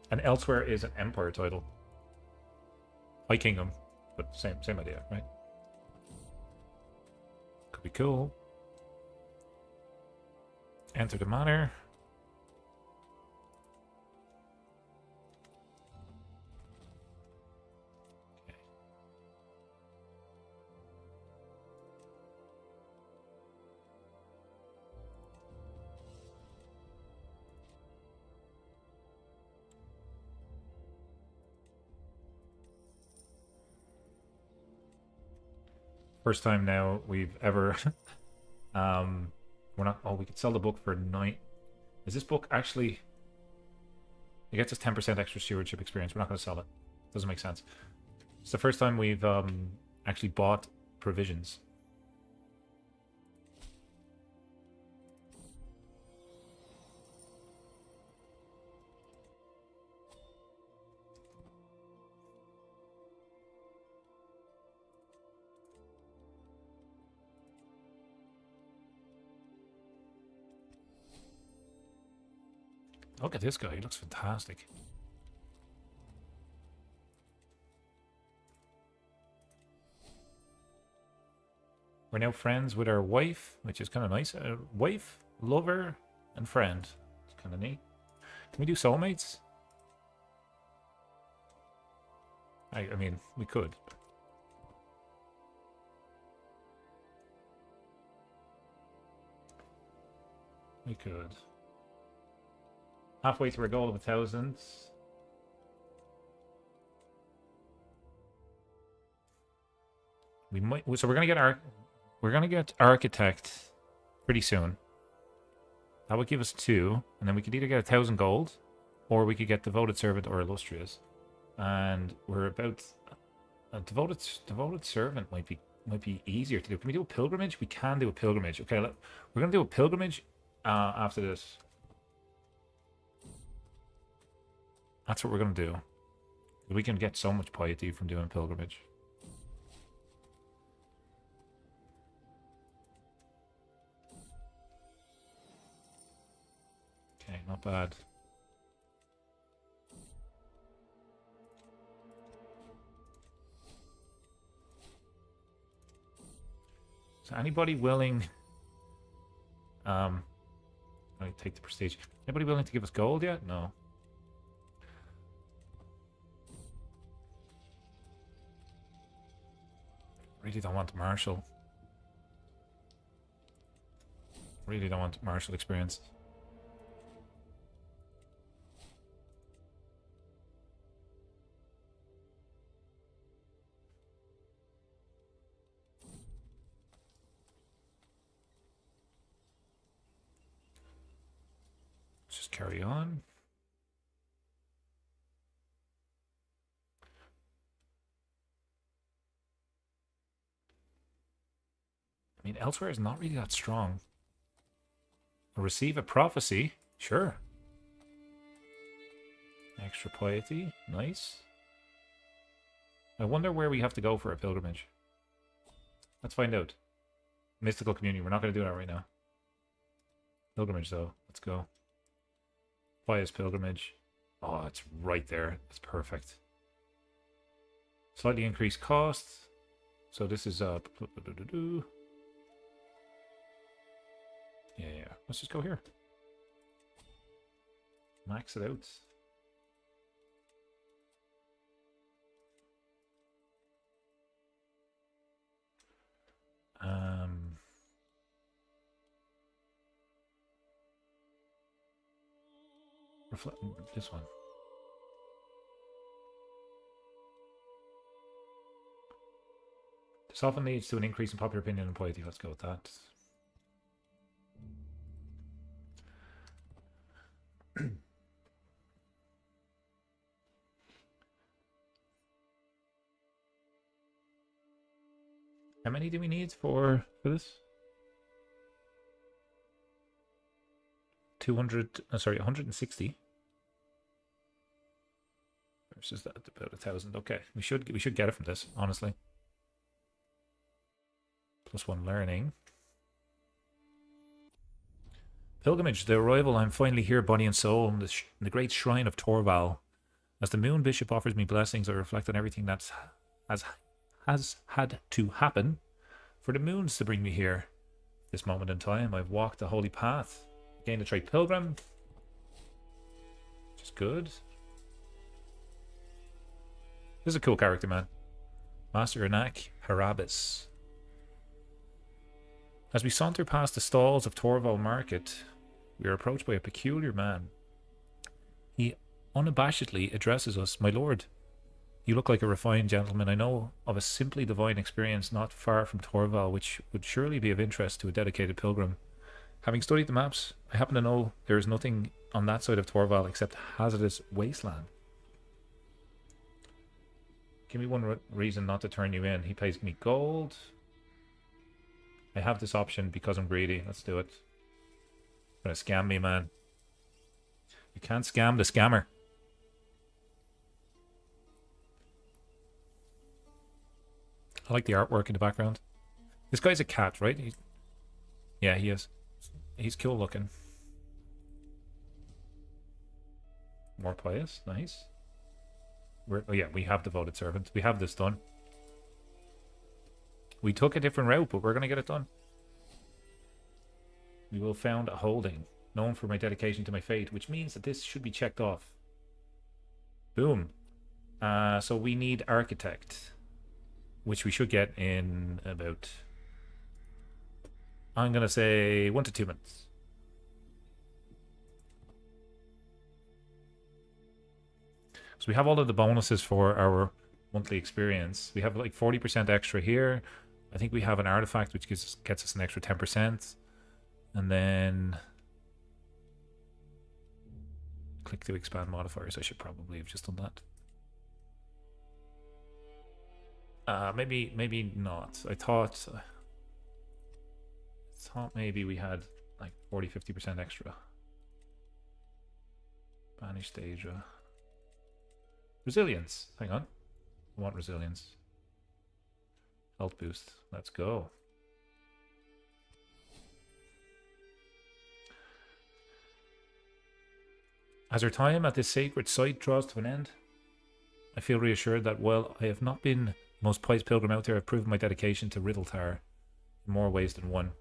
And Elsweyr is an empire title. High Kingdom, but same idea, right? Could be cool. Enter the manor. First time now we've ever we're not, oh, we could sell the book for 9. Is this book actually, it gets us 10% extra stewardship experience? We're not going to sell it. Doesn't make sense. It's the first time we've actually bought provisions. Look at this guy, he looks fantastic. We're now friends with our wife, which is kind of nice. Wife, lover, and friend. It's kind of neat. Can we do soulmates? I mean, we could. We could. Halfway to our goal of 1,000. We might. So we're gonna get architect pretty soon. That would give us 2, and then we could either get 1,000 gold, or we could get devoted servant or illustrious. And we're about a devoted servant might be easier to do. Can we do a pilgrimage? We can do a pilgrimage. Okay, we're gonna do a pilgrimage after this. That's what we're going to do. We can get so much piety from doing pilgrimage. Okay, not bad. So anybody willing... I take the prestige. Anybody willing to give us gold yet? No. Really don't want martial. Really don't want martial experience. Let's just carry on. I mean, Elsweyr is not really that strong. Receive a prophecy. Sure. Extra piety. Nice. I wonder where we have to go for a pilgrimage. Let's find out. Mystical community. We're not going to do that right now. Pilgrimage, though. Let's go. Pious pilgrimage. Oh, it's right there. That's perfect. Slightly increased cost. So this is... Yeah. Let's just go here. Max it out. This one. This often leads to an increase in popular opinion and piety. Let's go with that. How many do we need for this? 200, sorry, 160. Versus that about 1,000. Okay, we should get it from this, honestly. +1 learning. Pilgrimage, the arrival. I'm finally here, body and soul, in the great shrine of Torval. As the Moon Bishop offers me blessings, I reflect on everything that has had to happen for the moons to bring me here. This moment in time, I've walked the holy path, gained a trait pilgrim, which is good. This is a cool character, man. Master Anak Harabis. As we saunter past the stalls of Torval Market, we are approached by a peculiar man. He unabashedly addresses us, "My lord, you look like a refined gentleman. I know of a simply divine experience not far from Torval, which would surely be of interest to a dedicated pilgrim. Having studied the maps, I happen to know there is nothing on that side of Torval except hazardous wasteland. Give me one reason not to turn you in." He pays me gold. I have this option because I'm greedy. Let's do it. Gonna scam me, man. You can't scam the scammer. I like the artwork in the background. This guy's a cat, right? Yeah, he is. He's cool looking. More pious. Nice. Oh yeah, we have devoted servant. We have this done. We took a different route, but we're going to get it done. We will found a holding, known for my dedication to my faith, which means that this should be checked off. Boom. So we need architect, which we should get in about, I'm going to say 1 to 2 minutes. So we have all of the bonuses for our monthly experience. We have like 40% extra here. I think we have an artifact which gets us an extra 10%. And then click to expand modifiers. I should probably have just done that. Maybe not. I thought maybe we had like 40-50% extra. Banished Asia. Resilience. Hang on. I want resilience. Health boost. Let's go. As our time at this sacred site draws to an end, I feel reassured that while I have not been the most pious pilgrim out there, I've proven my dedication to Riddletar. in more ways than one.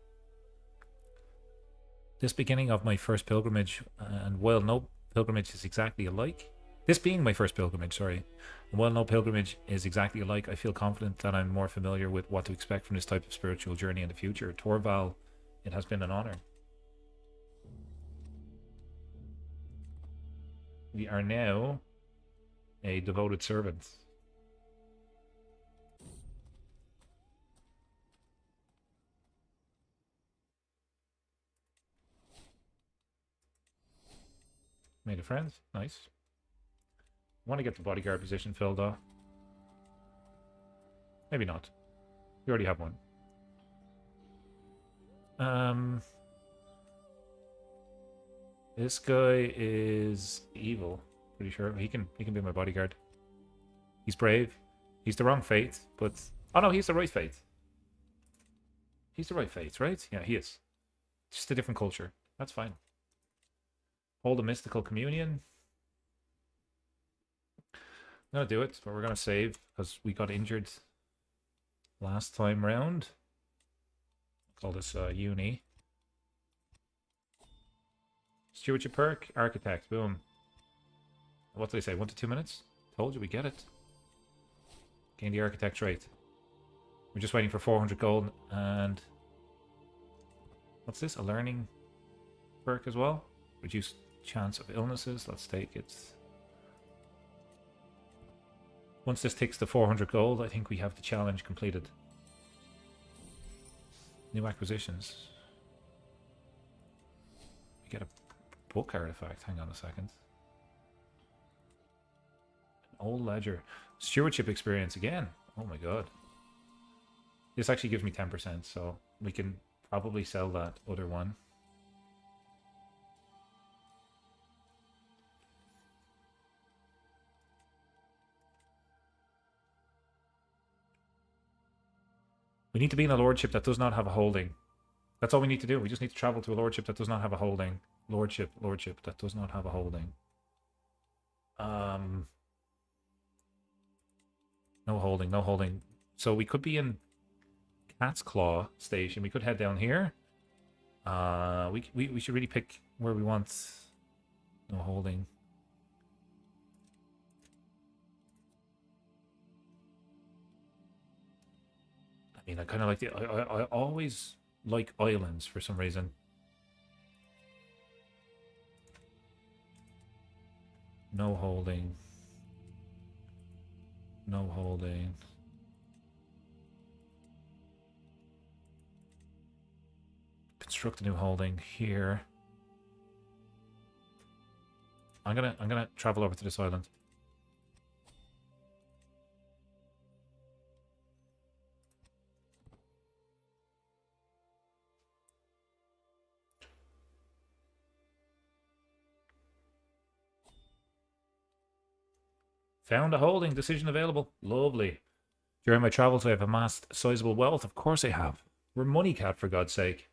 This beginning of my first pilgrimage, and while no pilgrimage is exactly alike, this being my first pilgrimage, sorry, and while no pilgrimage is exactly alike, I feel confident that I'm more familiar with what to expect from this type of spiritual journey in the future. Torval, it has been an honor. We are now a devoted servant. Made a friend. Nice. Want to get the bodyguard position filled off. Maybe not. You already have one. This guy is evil. Pretty sure he can be my bodyguard. He's brave. He's the wrong faith, but oh no, he's the right faith. He's the right faith, right? Yeah, he is. Just a different culture. That's fine. Hold a mystical communion. I'm gonna do it, but we're gonna save because we got injured last time round. Call this uni. Stewardship perk, architect, boom. What did I say? 1 to 2 minutes? Told you we get it. Gain the architect trait. We're just waiting for 400 gold and what's this? A learning perk as well? Reduce chance of illnesses. Let's take it. Once this ticks the 400 gold, I think we have the challenge completed. New acquisitions. We get a book artifact. Hang on a second. An old ledger. Stewardship experience again. Oh my god. This actually gives me 10%, so we can probably sell that other one. We need to be in a lordship that does not have a holding. That's all we need to do. We just need to travel to a lordship that does not have a holding. Lordship that does not have a holding. No holding, no holding. So we could be in Cat's Claw Station. We could head down here. We should really pick where we want. No holding. I mean, I kind of like the. I always like islands for some reason. No holding. No holding. Construct a new holding here. I'm gonna travel over to this island. Found a holding. Decision available. Lovely. During my travels, I have amassed sizable wealth. Of course I have. We're money cat, for God's sake.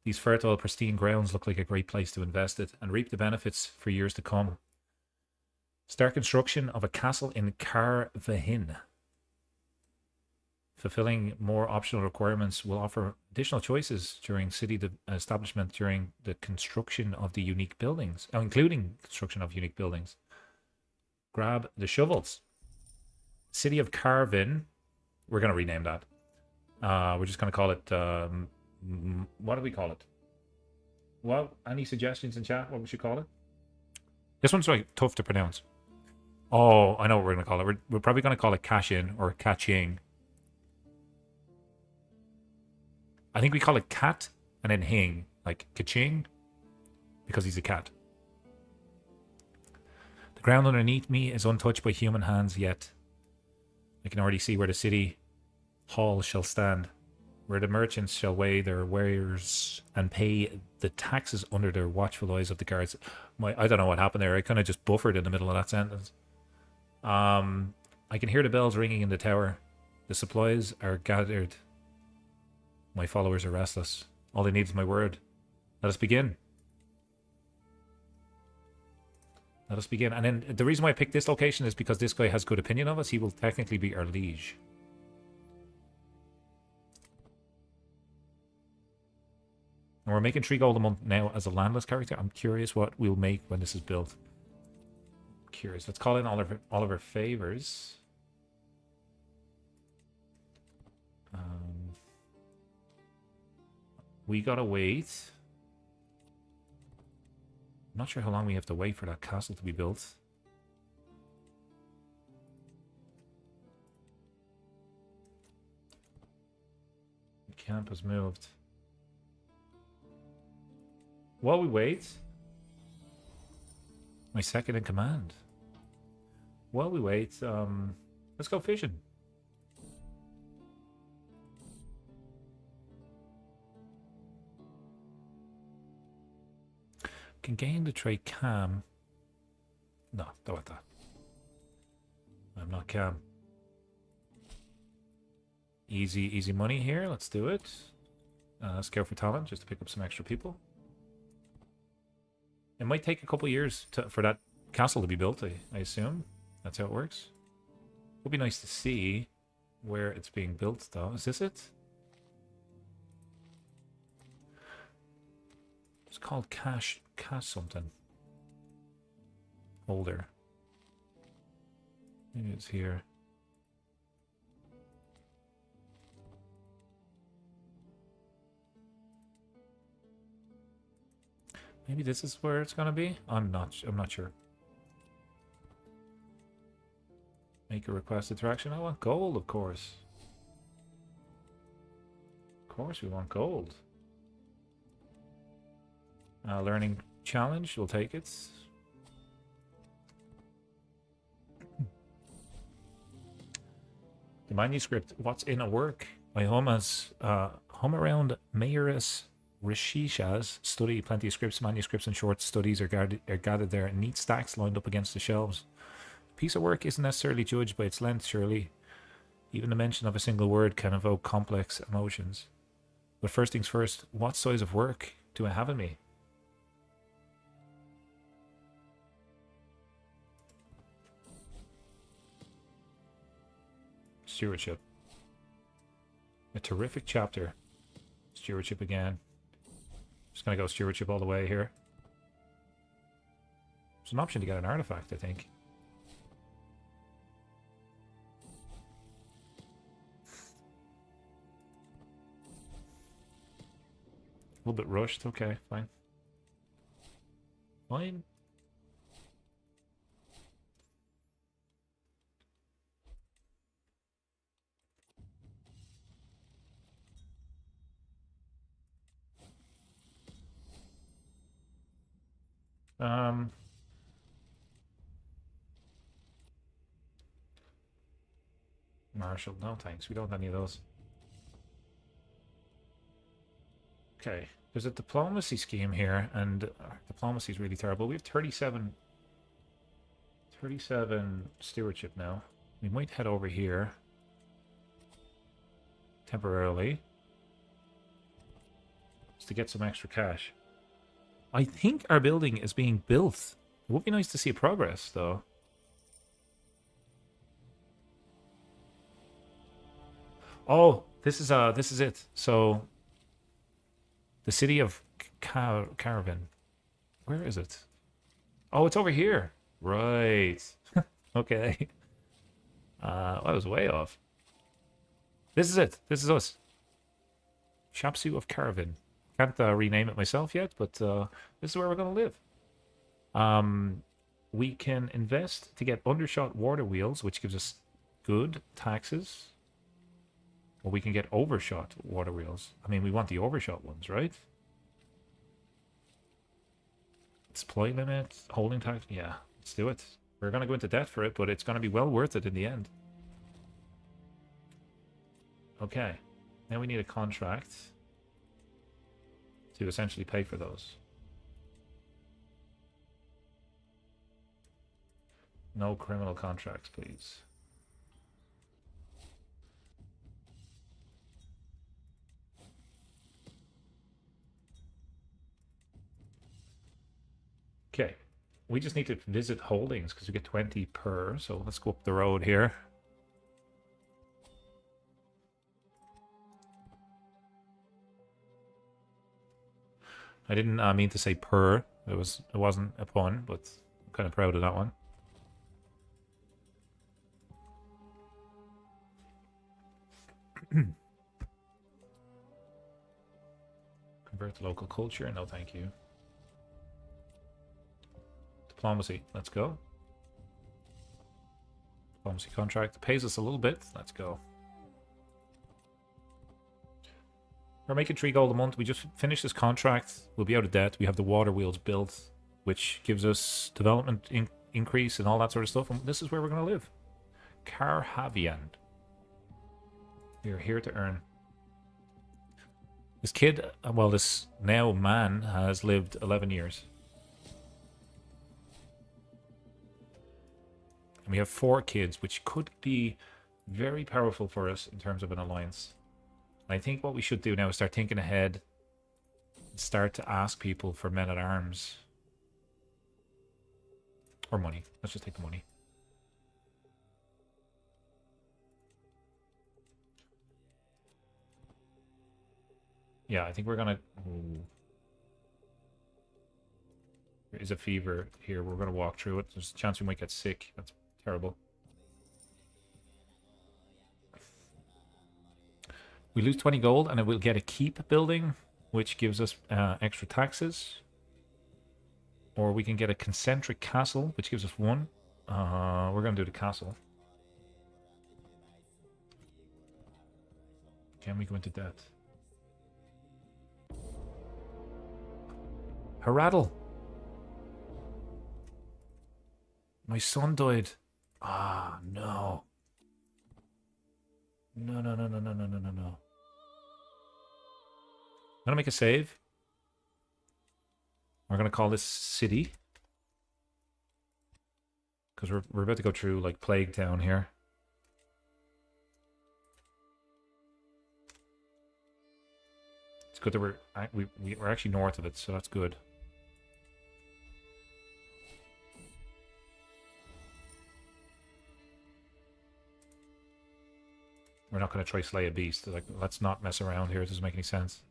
These fertile, pristine grounds look like a great place to invest it and reap the benefits for years to come. Start construction of a castle in Carvahin. Fulfilling more optional requirements will offer additional choices during city establishment during the construction of the unique buildings, including construction of unique buildings. Grab the shovels. City of Carvin. We're going to rename that. We're just going to call it... what do we call it? Well, any suggestions in chat what we should call it? This one's like tough to pronounce. Oh, I know what we're going to call it. We're probably going to call it Cashin or Kaching. I think we call it Cat and then Hing. Like Kaching. Because he's a cat. The ground underneath me is untouched by human hands yet. I can already see where the city hall shall stand, where the merchants shall weigh their wares and pay the taxes under their watchful eyes of the guards. I don't know what happened there. I kind of just buffered in the middle of that sentence. I can hear the bells ringing in the tower. The supplies are gathered. My followers are restless. All they need is my word. Let us begin. Let us begin. And then the reason why I picked this location is because this guy has good opinion of us. He will technically be our liege. And we're making 3 gold a month now as a landless character. I'm curious what we'll make when this is built. Curious. Let's call in all of our favors. We gotta wait. I'm not sure how long we have to wait for that castle to be built. The camp has moved. While we wait, my second in command. While we wait, let's go fishing. Can gain the trait calm. No, don't want that. I'm not calm. Easy money here. Let's do it. Scale for talent, just to pick up some extra people. It might take a couple years for that castle to be built, I assume. That's how it works. Would be nice to see where it's being built, though. Is this it? It's called cash something. Holder. Maybe it's here. Maybe this is where it's gonna be? I'm not sure. Make a request attraction. I want gold, of course. Of course we want gold. Learning challenge, we'll take it. The manuscript, what's in a work? By hum around Mayoress Rishisha's study. Plenty of scripts, manuscripts, and short studies are gathered there in neat stacks lined up against the shelves. A piece of work isn't necessarily judged by its length, surely. Even the mention of a single word can evoke complex emotions. But first things first, what size of work do I have in me? Stewardship. A terrific chapter. Stewardship again. Just gonna go stewardship all the way here. There's an option to get an artifact, I think. A little bit rushed. Okay, fine. Fine. Marshall, no thanks. We don't have any of those. Okay, there's a diplomacy scheme here, and diplomacy is really terrible. We have 37 stewardship now. We might head over here temporarily just to get some extra cash. I think our building is being built. It would be nice to see progress, though. Oh, this is it. So, the city of Caravan. Where is it? Oh, it's over here. Right. Okay. I was way off. This is it. This is us. Chapsu of Caravan. Can't rename it myself yet, but this is where we're going to live. We can invest to get undershot water wheels, which gives us good taxes. Or we can get overshot water wheels. I mean, we want the overshot ones, right? Supply limit, holding tax. Yeah, let's do it. We're going to go into debt for it, but it's going to be well worth it in the end. Okay. Now we need a contract to essentially pay for those. No criminal contracts, please. Okay, we just need to visit holdings because we get 20 per, so let's go up the road here. I didn't mean to say purr. It wasn't a pun, but I'm kind of proud of that one. Convert to local culture. No, thank you. Diplomacy. Let's go. Diplomacy contract. Pays us a little bit. Let's go. We're making 3 gold a month. We just finished this contract. We'll be out of debt. We have the water wheels built, which gives us development increase and all that sort of stuff. And this is where we're going to live. Carhavian. We are here to earn. This kid, well, this now man has lived 11 years. And we have 4 kids, which could be very powerful for us in terms of an alliance. I think what we should do now is start thinking ahead. Start to ask people for men-at-arms. Or money. Let's just take the money. Yeah, I think we're gonna... Ooh. There is a fever here. We're gonna walk through it. There's a chance we might get sick. That's terrible. We lose 20 gold and it will get a keep building, which gives us extra taxes. Or we can get a concentric castle, which gives us 1. We're going to do the castle. Can we go into debt? Haradel! My son died. Ah, no. No, no, no, no, no, no, no, no, no. I'm gonna make a save. We're gonna call this city. Because we're about to go through like Plague Town here. It's good that we're actually north of it, so that's good. We're not going to try slay a beast. Like, let's not mess around here. It doesn't make any sense.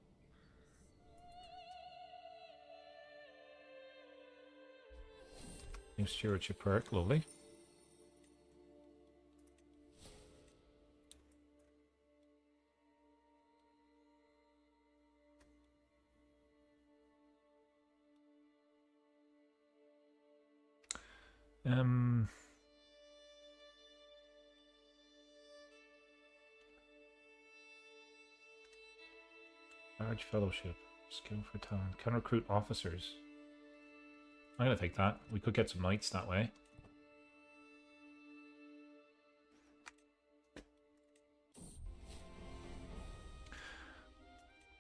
New stewardship perk, lovely. Large fellowship. Skill for talent. Can recruit officers. I'm gonna take that. We could get some knights that way.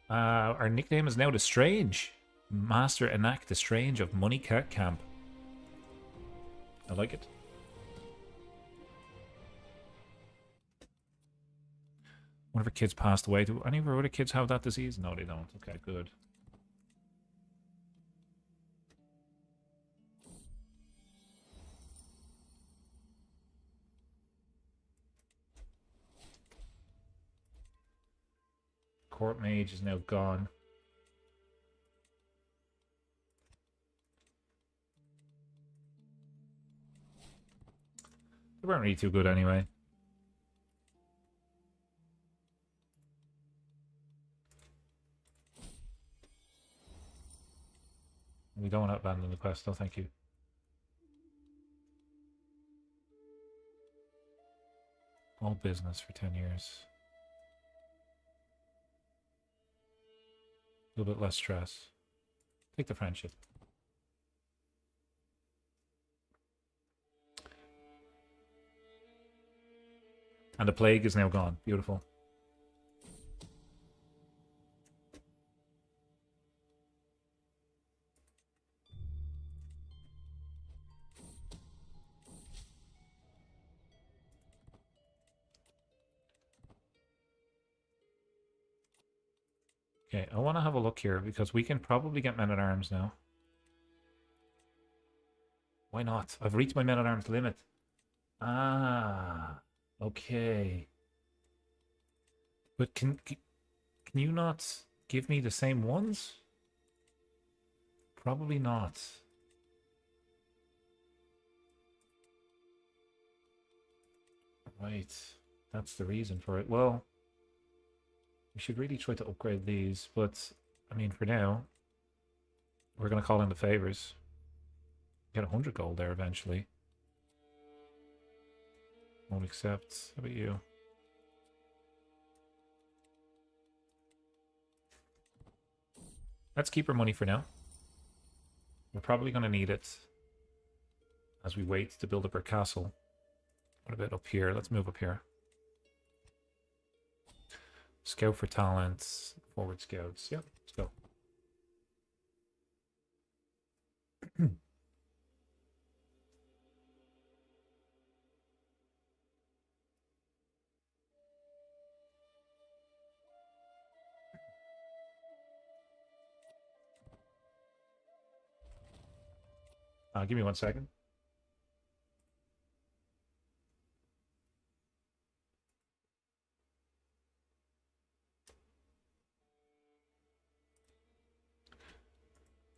Our nickname is now the Strange. Master enact the Strange of Moneycat Camp. I like it. One of our kids passed away. Do any of our other kids have that disease? No, they don't. Okay, good. Court mage is now gone. They weren't really too good anyway. We don't want to abandon the quest, no thank you. All business for 10 years. A little bit less stress. Take the friendship. And the plague is now gone. Beautiful. Okay, I want to have a look here because we can probably get men-at-arms now. Why not? I've reached my men-at-arms limit. Ah, okay. But can you not give me the same ones? Probably not. Right. That's the reason for it. Well, we should really try to upgrade these, but I mean, for now, we're going to call in the favors. Get 100 gold there eventually. Won't accept. How about you? Let's keep our money for now. We're probably going to need it as we wait to build up our castle. What about up here? Let's move up here. Scout for talents. Forward scouts. Yep, let's go. Give me 1 second.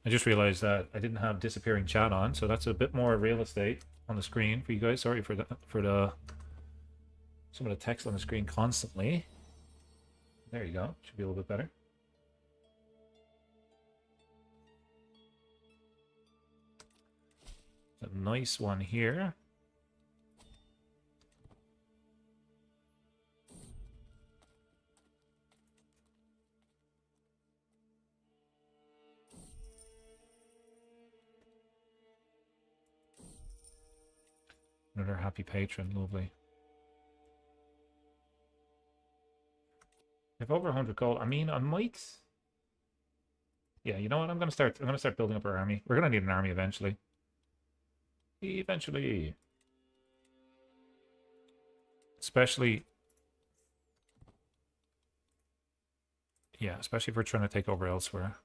I just realized that I didn't have disappearing chat on, so that's a bit more real estate on the screen for you guys. Sorry for the some of the text on the screen constantly. There you go. Should be a little bit better. A nice one here. Another happy patron, lovely. I have over 100 gold. I mean, I might. Yeah, you know what? I'm gonna start building up our army. We're gonna need an army eventually. Eventually. Especially. Yeah, especially if we're trying to take over Elsweyr.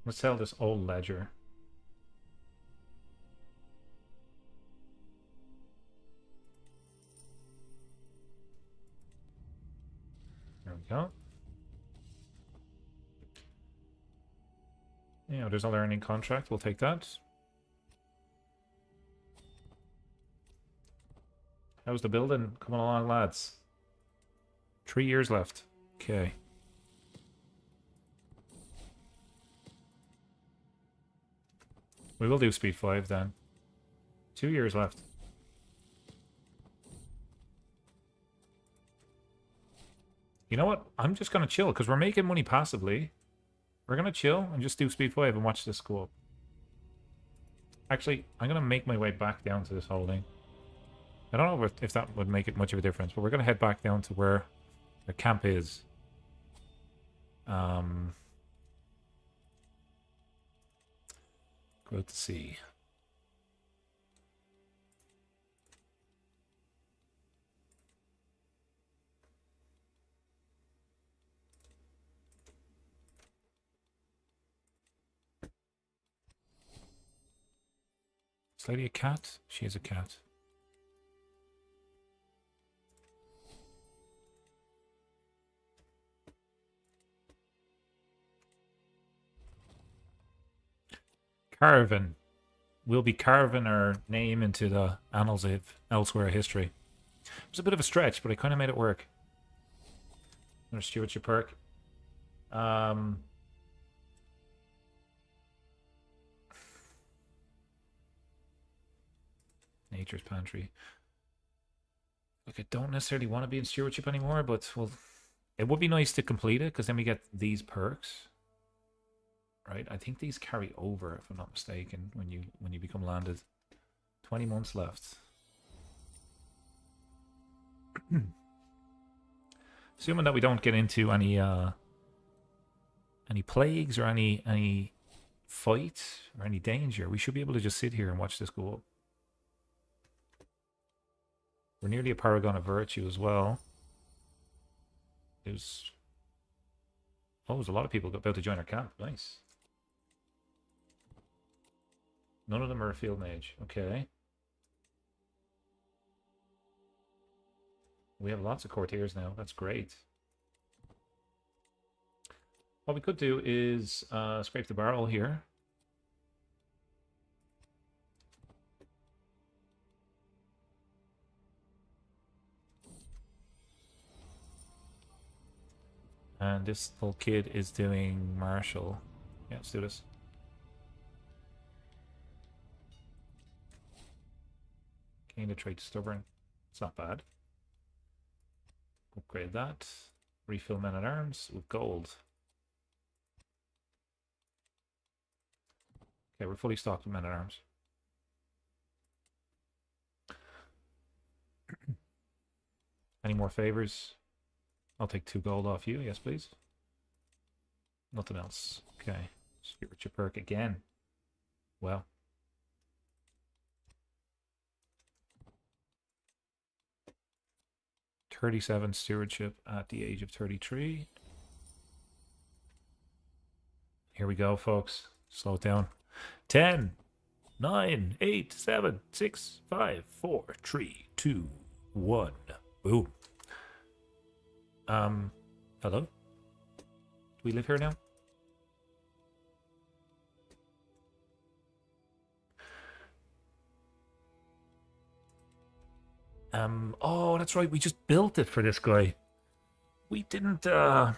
Let's sell this old ledger. There we go. Yeah, there's another earning contract. We'll take that. How's the building coming along, lads? 3 years left. Okay. We will do speed 5 then. 2 years left. You know what? I'm just going to chill because we're making money passively. We're going to chill and just do speed 5 and watch this go up. Actually, I'm going to make my way back down to this holding. I don't know if that would make it much of a difference, but we're going to head back down to where the camp is. Go out to sea. Is lady a cat? She is a cat. Caravan. We'll be carving our name into the annals of Elsweyr history. It was a bit of a stretch, but I kind of made it work. Another stewardship perk. Nature's Pantry. Look, I don't necessarily want to be in stewardship anymore, but well, it would be nice to complete it because then we get these perks. Right, I think these carry over, if I'm not mistaken, when you become landed. 20 months left. Assuming that we don't get into any plagues or any fights or any danger, we should be able to just sit here and watch this go up. We're nearly a paragon of virtue as well. There's a lot of people about to join our camp. Nice. None of them are a field mage. Okay. We have lots of courtiers now. That's great. What we could do is scrape the barrel here. And this little kid is doing martial. Yeah, let's do this. Gain the trait stubborn. It's not bad. Upgrade that. Refill men at arms with gold. Okay, we're fully stocked with men at arms. Any more favors? I'll take 2 gold off you. Yes, please. Nothing else. Okay. Stewardship perk again. Well. "37 stewardship at the age of 33. Here we go, folks. Slow it down. 10, 9, 8, 7, 6, 5, 4, 3, 2, 1. Boom. Hello? Do we live here now? Oh, that's right. We just built it for this guy. We didn't, oh,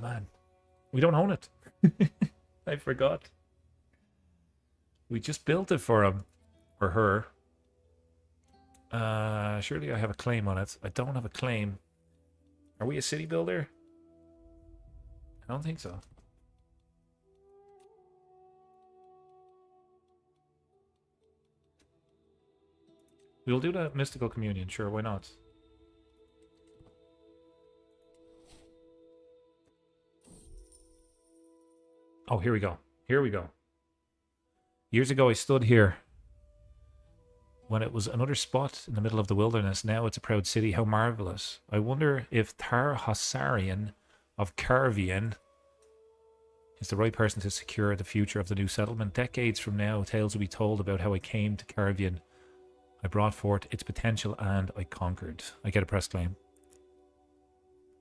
man. We don't own it. I forgot. We just built it for him. Or her. Surely I have a claim on it. I don't have a claim. Are we a city builder? I don't think so. We'll do the mystical communion, sure, why not? Oh, here we go. Here we go. Years ago I stood here when it was another spot in the middle of the wilderness. Now it's a proud city. How marvelous. I wonder if Tar Hassarian of Carvian is the right person to secure the future of the new settlement. Decades from now, tales will be told about how I came to Carvian. I brought forth its potential and I conquered. I get a press claim.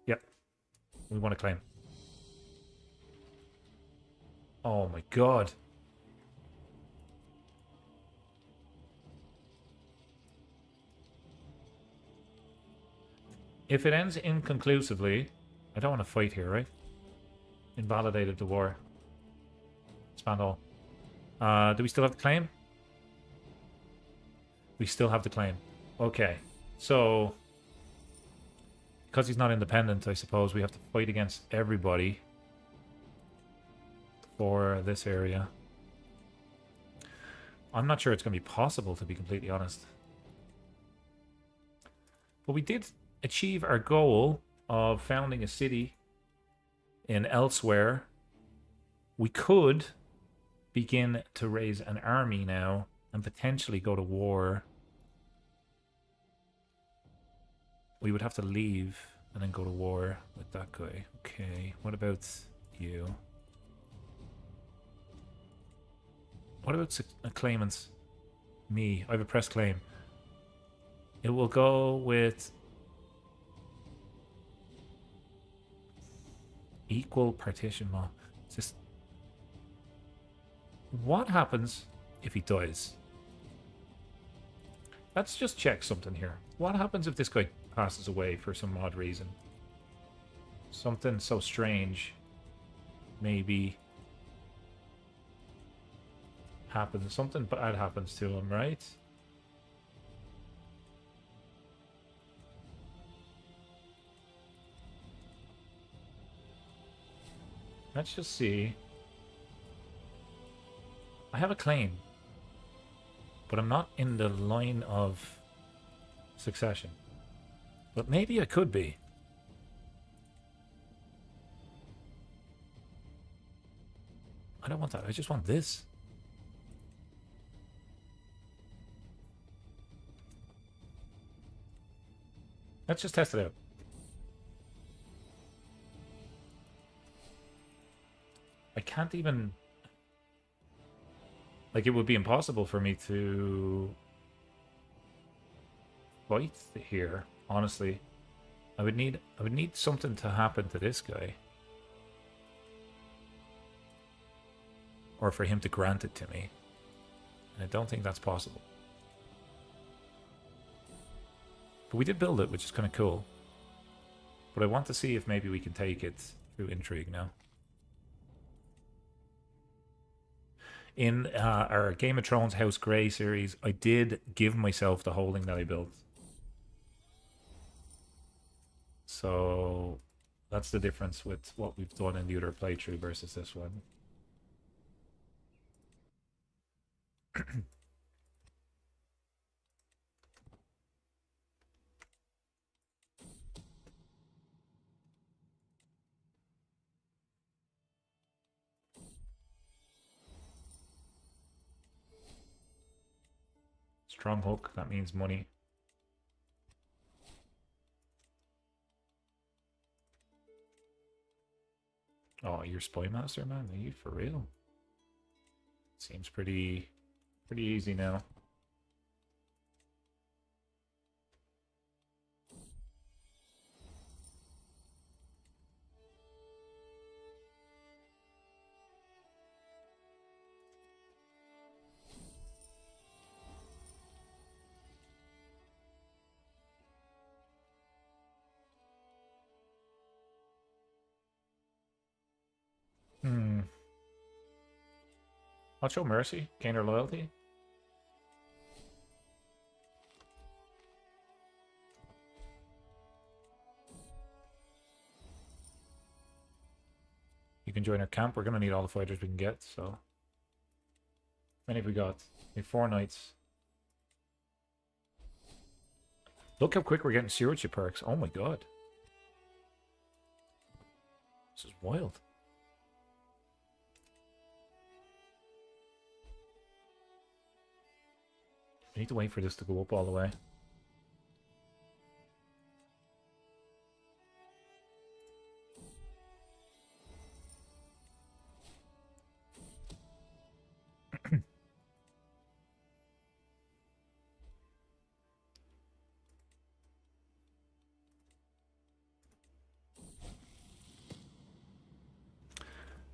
Yep. We want a claim. Oh my god. If it ends inconclusively, I don't want to fight here, right? Invalidated the war. Expand all. Do we still have the claim? We still have the claim. Okay. So, because he's not independent, I suppose we have to fight against everybody for this area. I'm not sure it's going to be possible, to be completely honest. But we did achieve our goal of founding a city in Elsweyr. We could begin to raise an army now and potentially go to war. We would have to leave and then go to war with that guy. Okay, what about you? What about a claimant? Me. I have a press claim. It will go with equal partition law. Just what happens if he dies? Let's just check something here. What happens if this guy passes away for some odd reason? Something so strange maybe happens. Something bad happens to him, right? Let's just see. I have a claim, but I'm not in the line of succession. But maybe I could be. I don't want that. I just want this. Let's just test it out. I can't even... Like, it would be impossible for me to fight here, honestly. I would need something to happen to this guy. Or for him to grant it to me. And I don't think that's possible. But we did build it, which is kind of cool. But I want to see if maybe we can take it through intrigue now. In our Game of Thrones House Grey series, I did give myself the holding that I built. So that's the difference with what we've done in the other playthrough versus this one. Strong hook, that means money. Oh, you're Spy Master, man? Are you for real? Seems pretty easy now. I'll show mercy, gain her loyalty. You can join our camp. We're going to need all the fighters we can get, so... How many have we got? We have 4 knights. Look how quick we're getting stewardship perks. Oh my god. This is wild. I need to wait for this to go up all the way.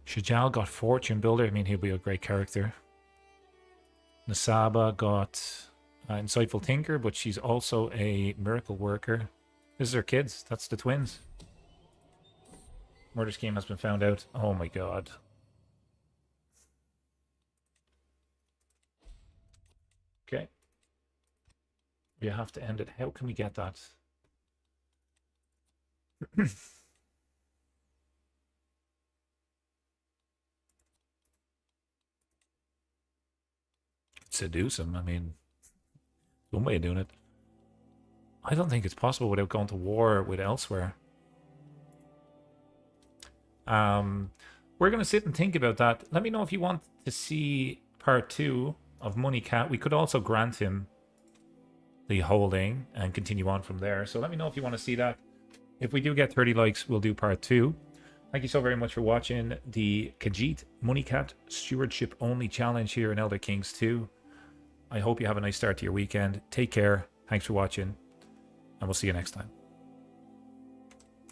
Shajal got Fortune Builder. I mean, he'll be a great character. Nasaba got Insightful Thinker, but she's also a Miracle Worker. This is her kids. That's the twins. Murder scheme has been found out. Oh my god. Okay. We have to end it. How can we get that? Seduce him. I mean, one way of doing it. I don't think it's possible without going to war with Elsweyr. We're going to sit and think about that. Let me know if you want to see part 2 of Money Cat. We could also grant him the holding and continue on from there. So let me know if you want to see that. If we do get 30 likes, we'll do part 2. Thank you so very much for watching the Khajiit Money Cat Stewardship Only Challenge here in Elder Kings 2. I hope you have a nice start to your weekend. Take care. Thanks for watching. And we'll see you next time.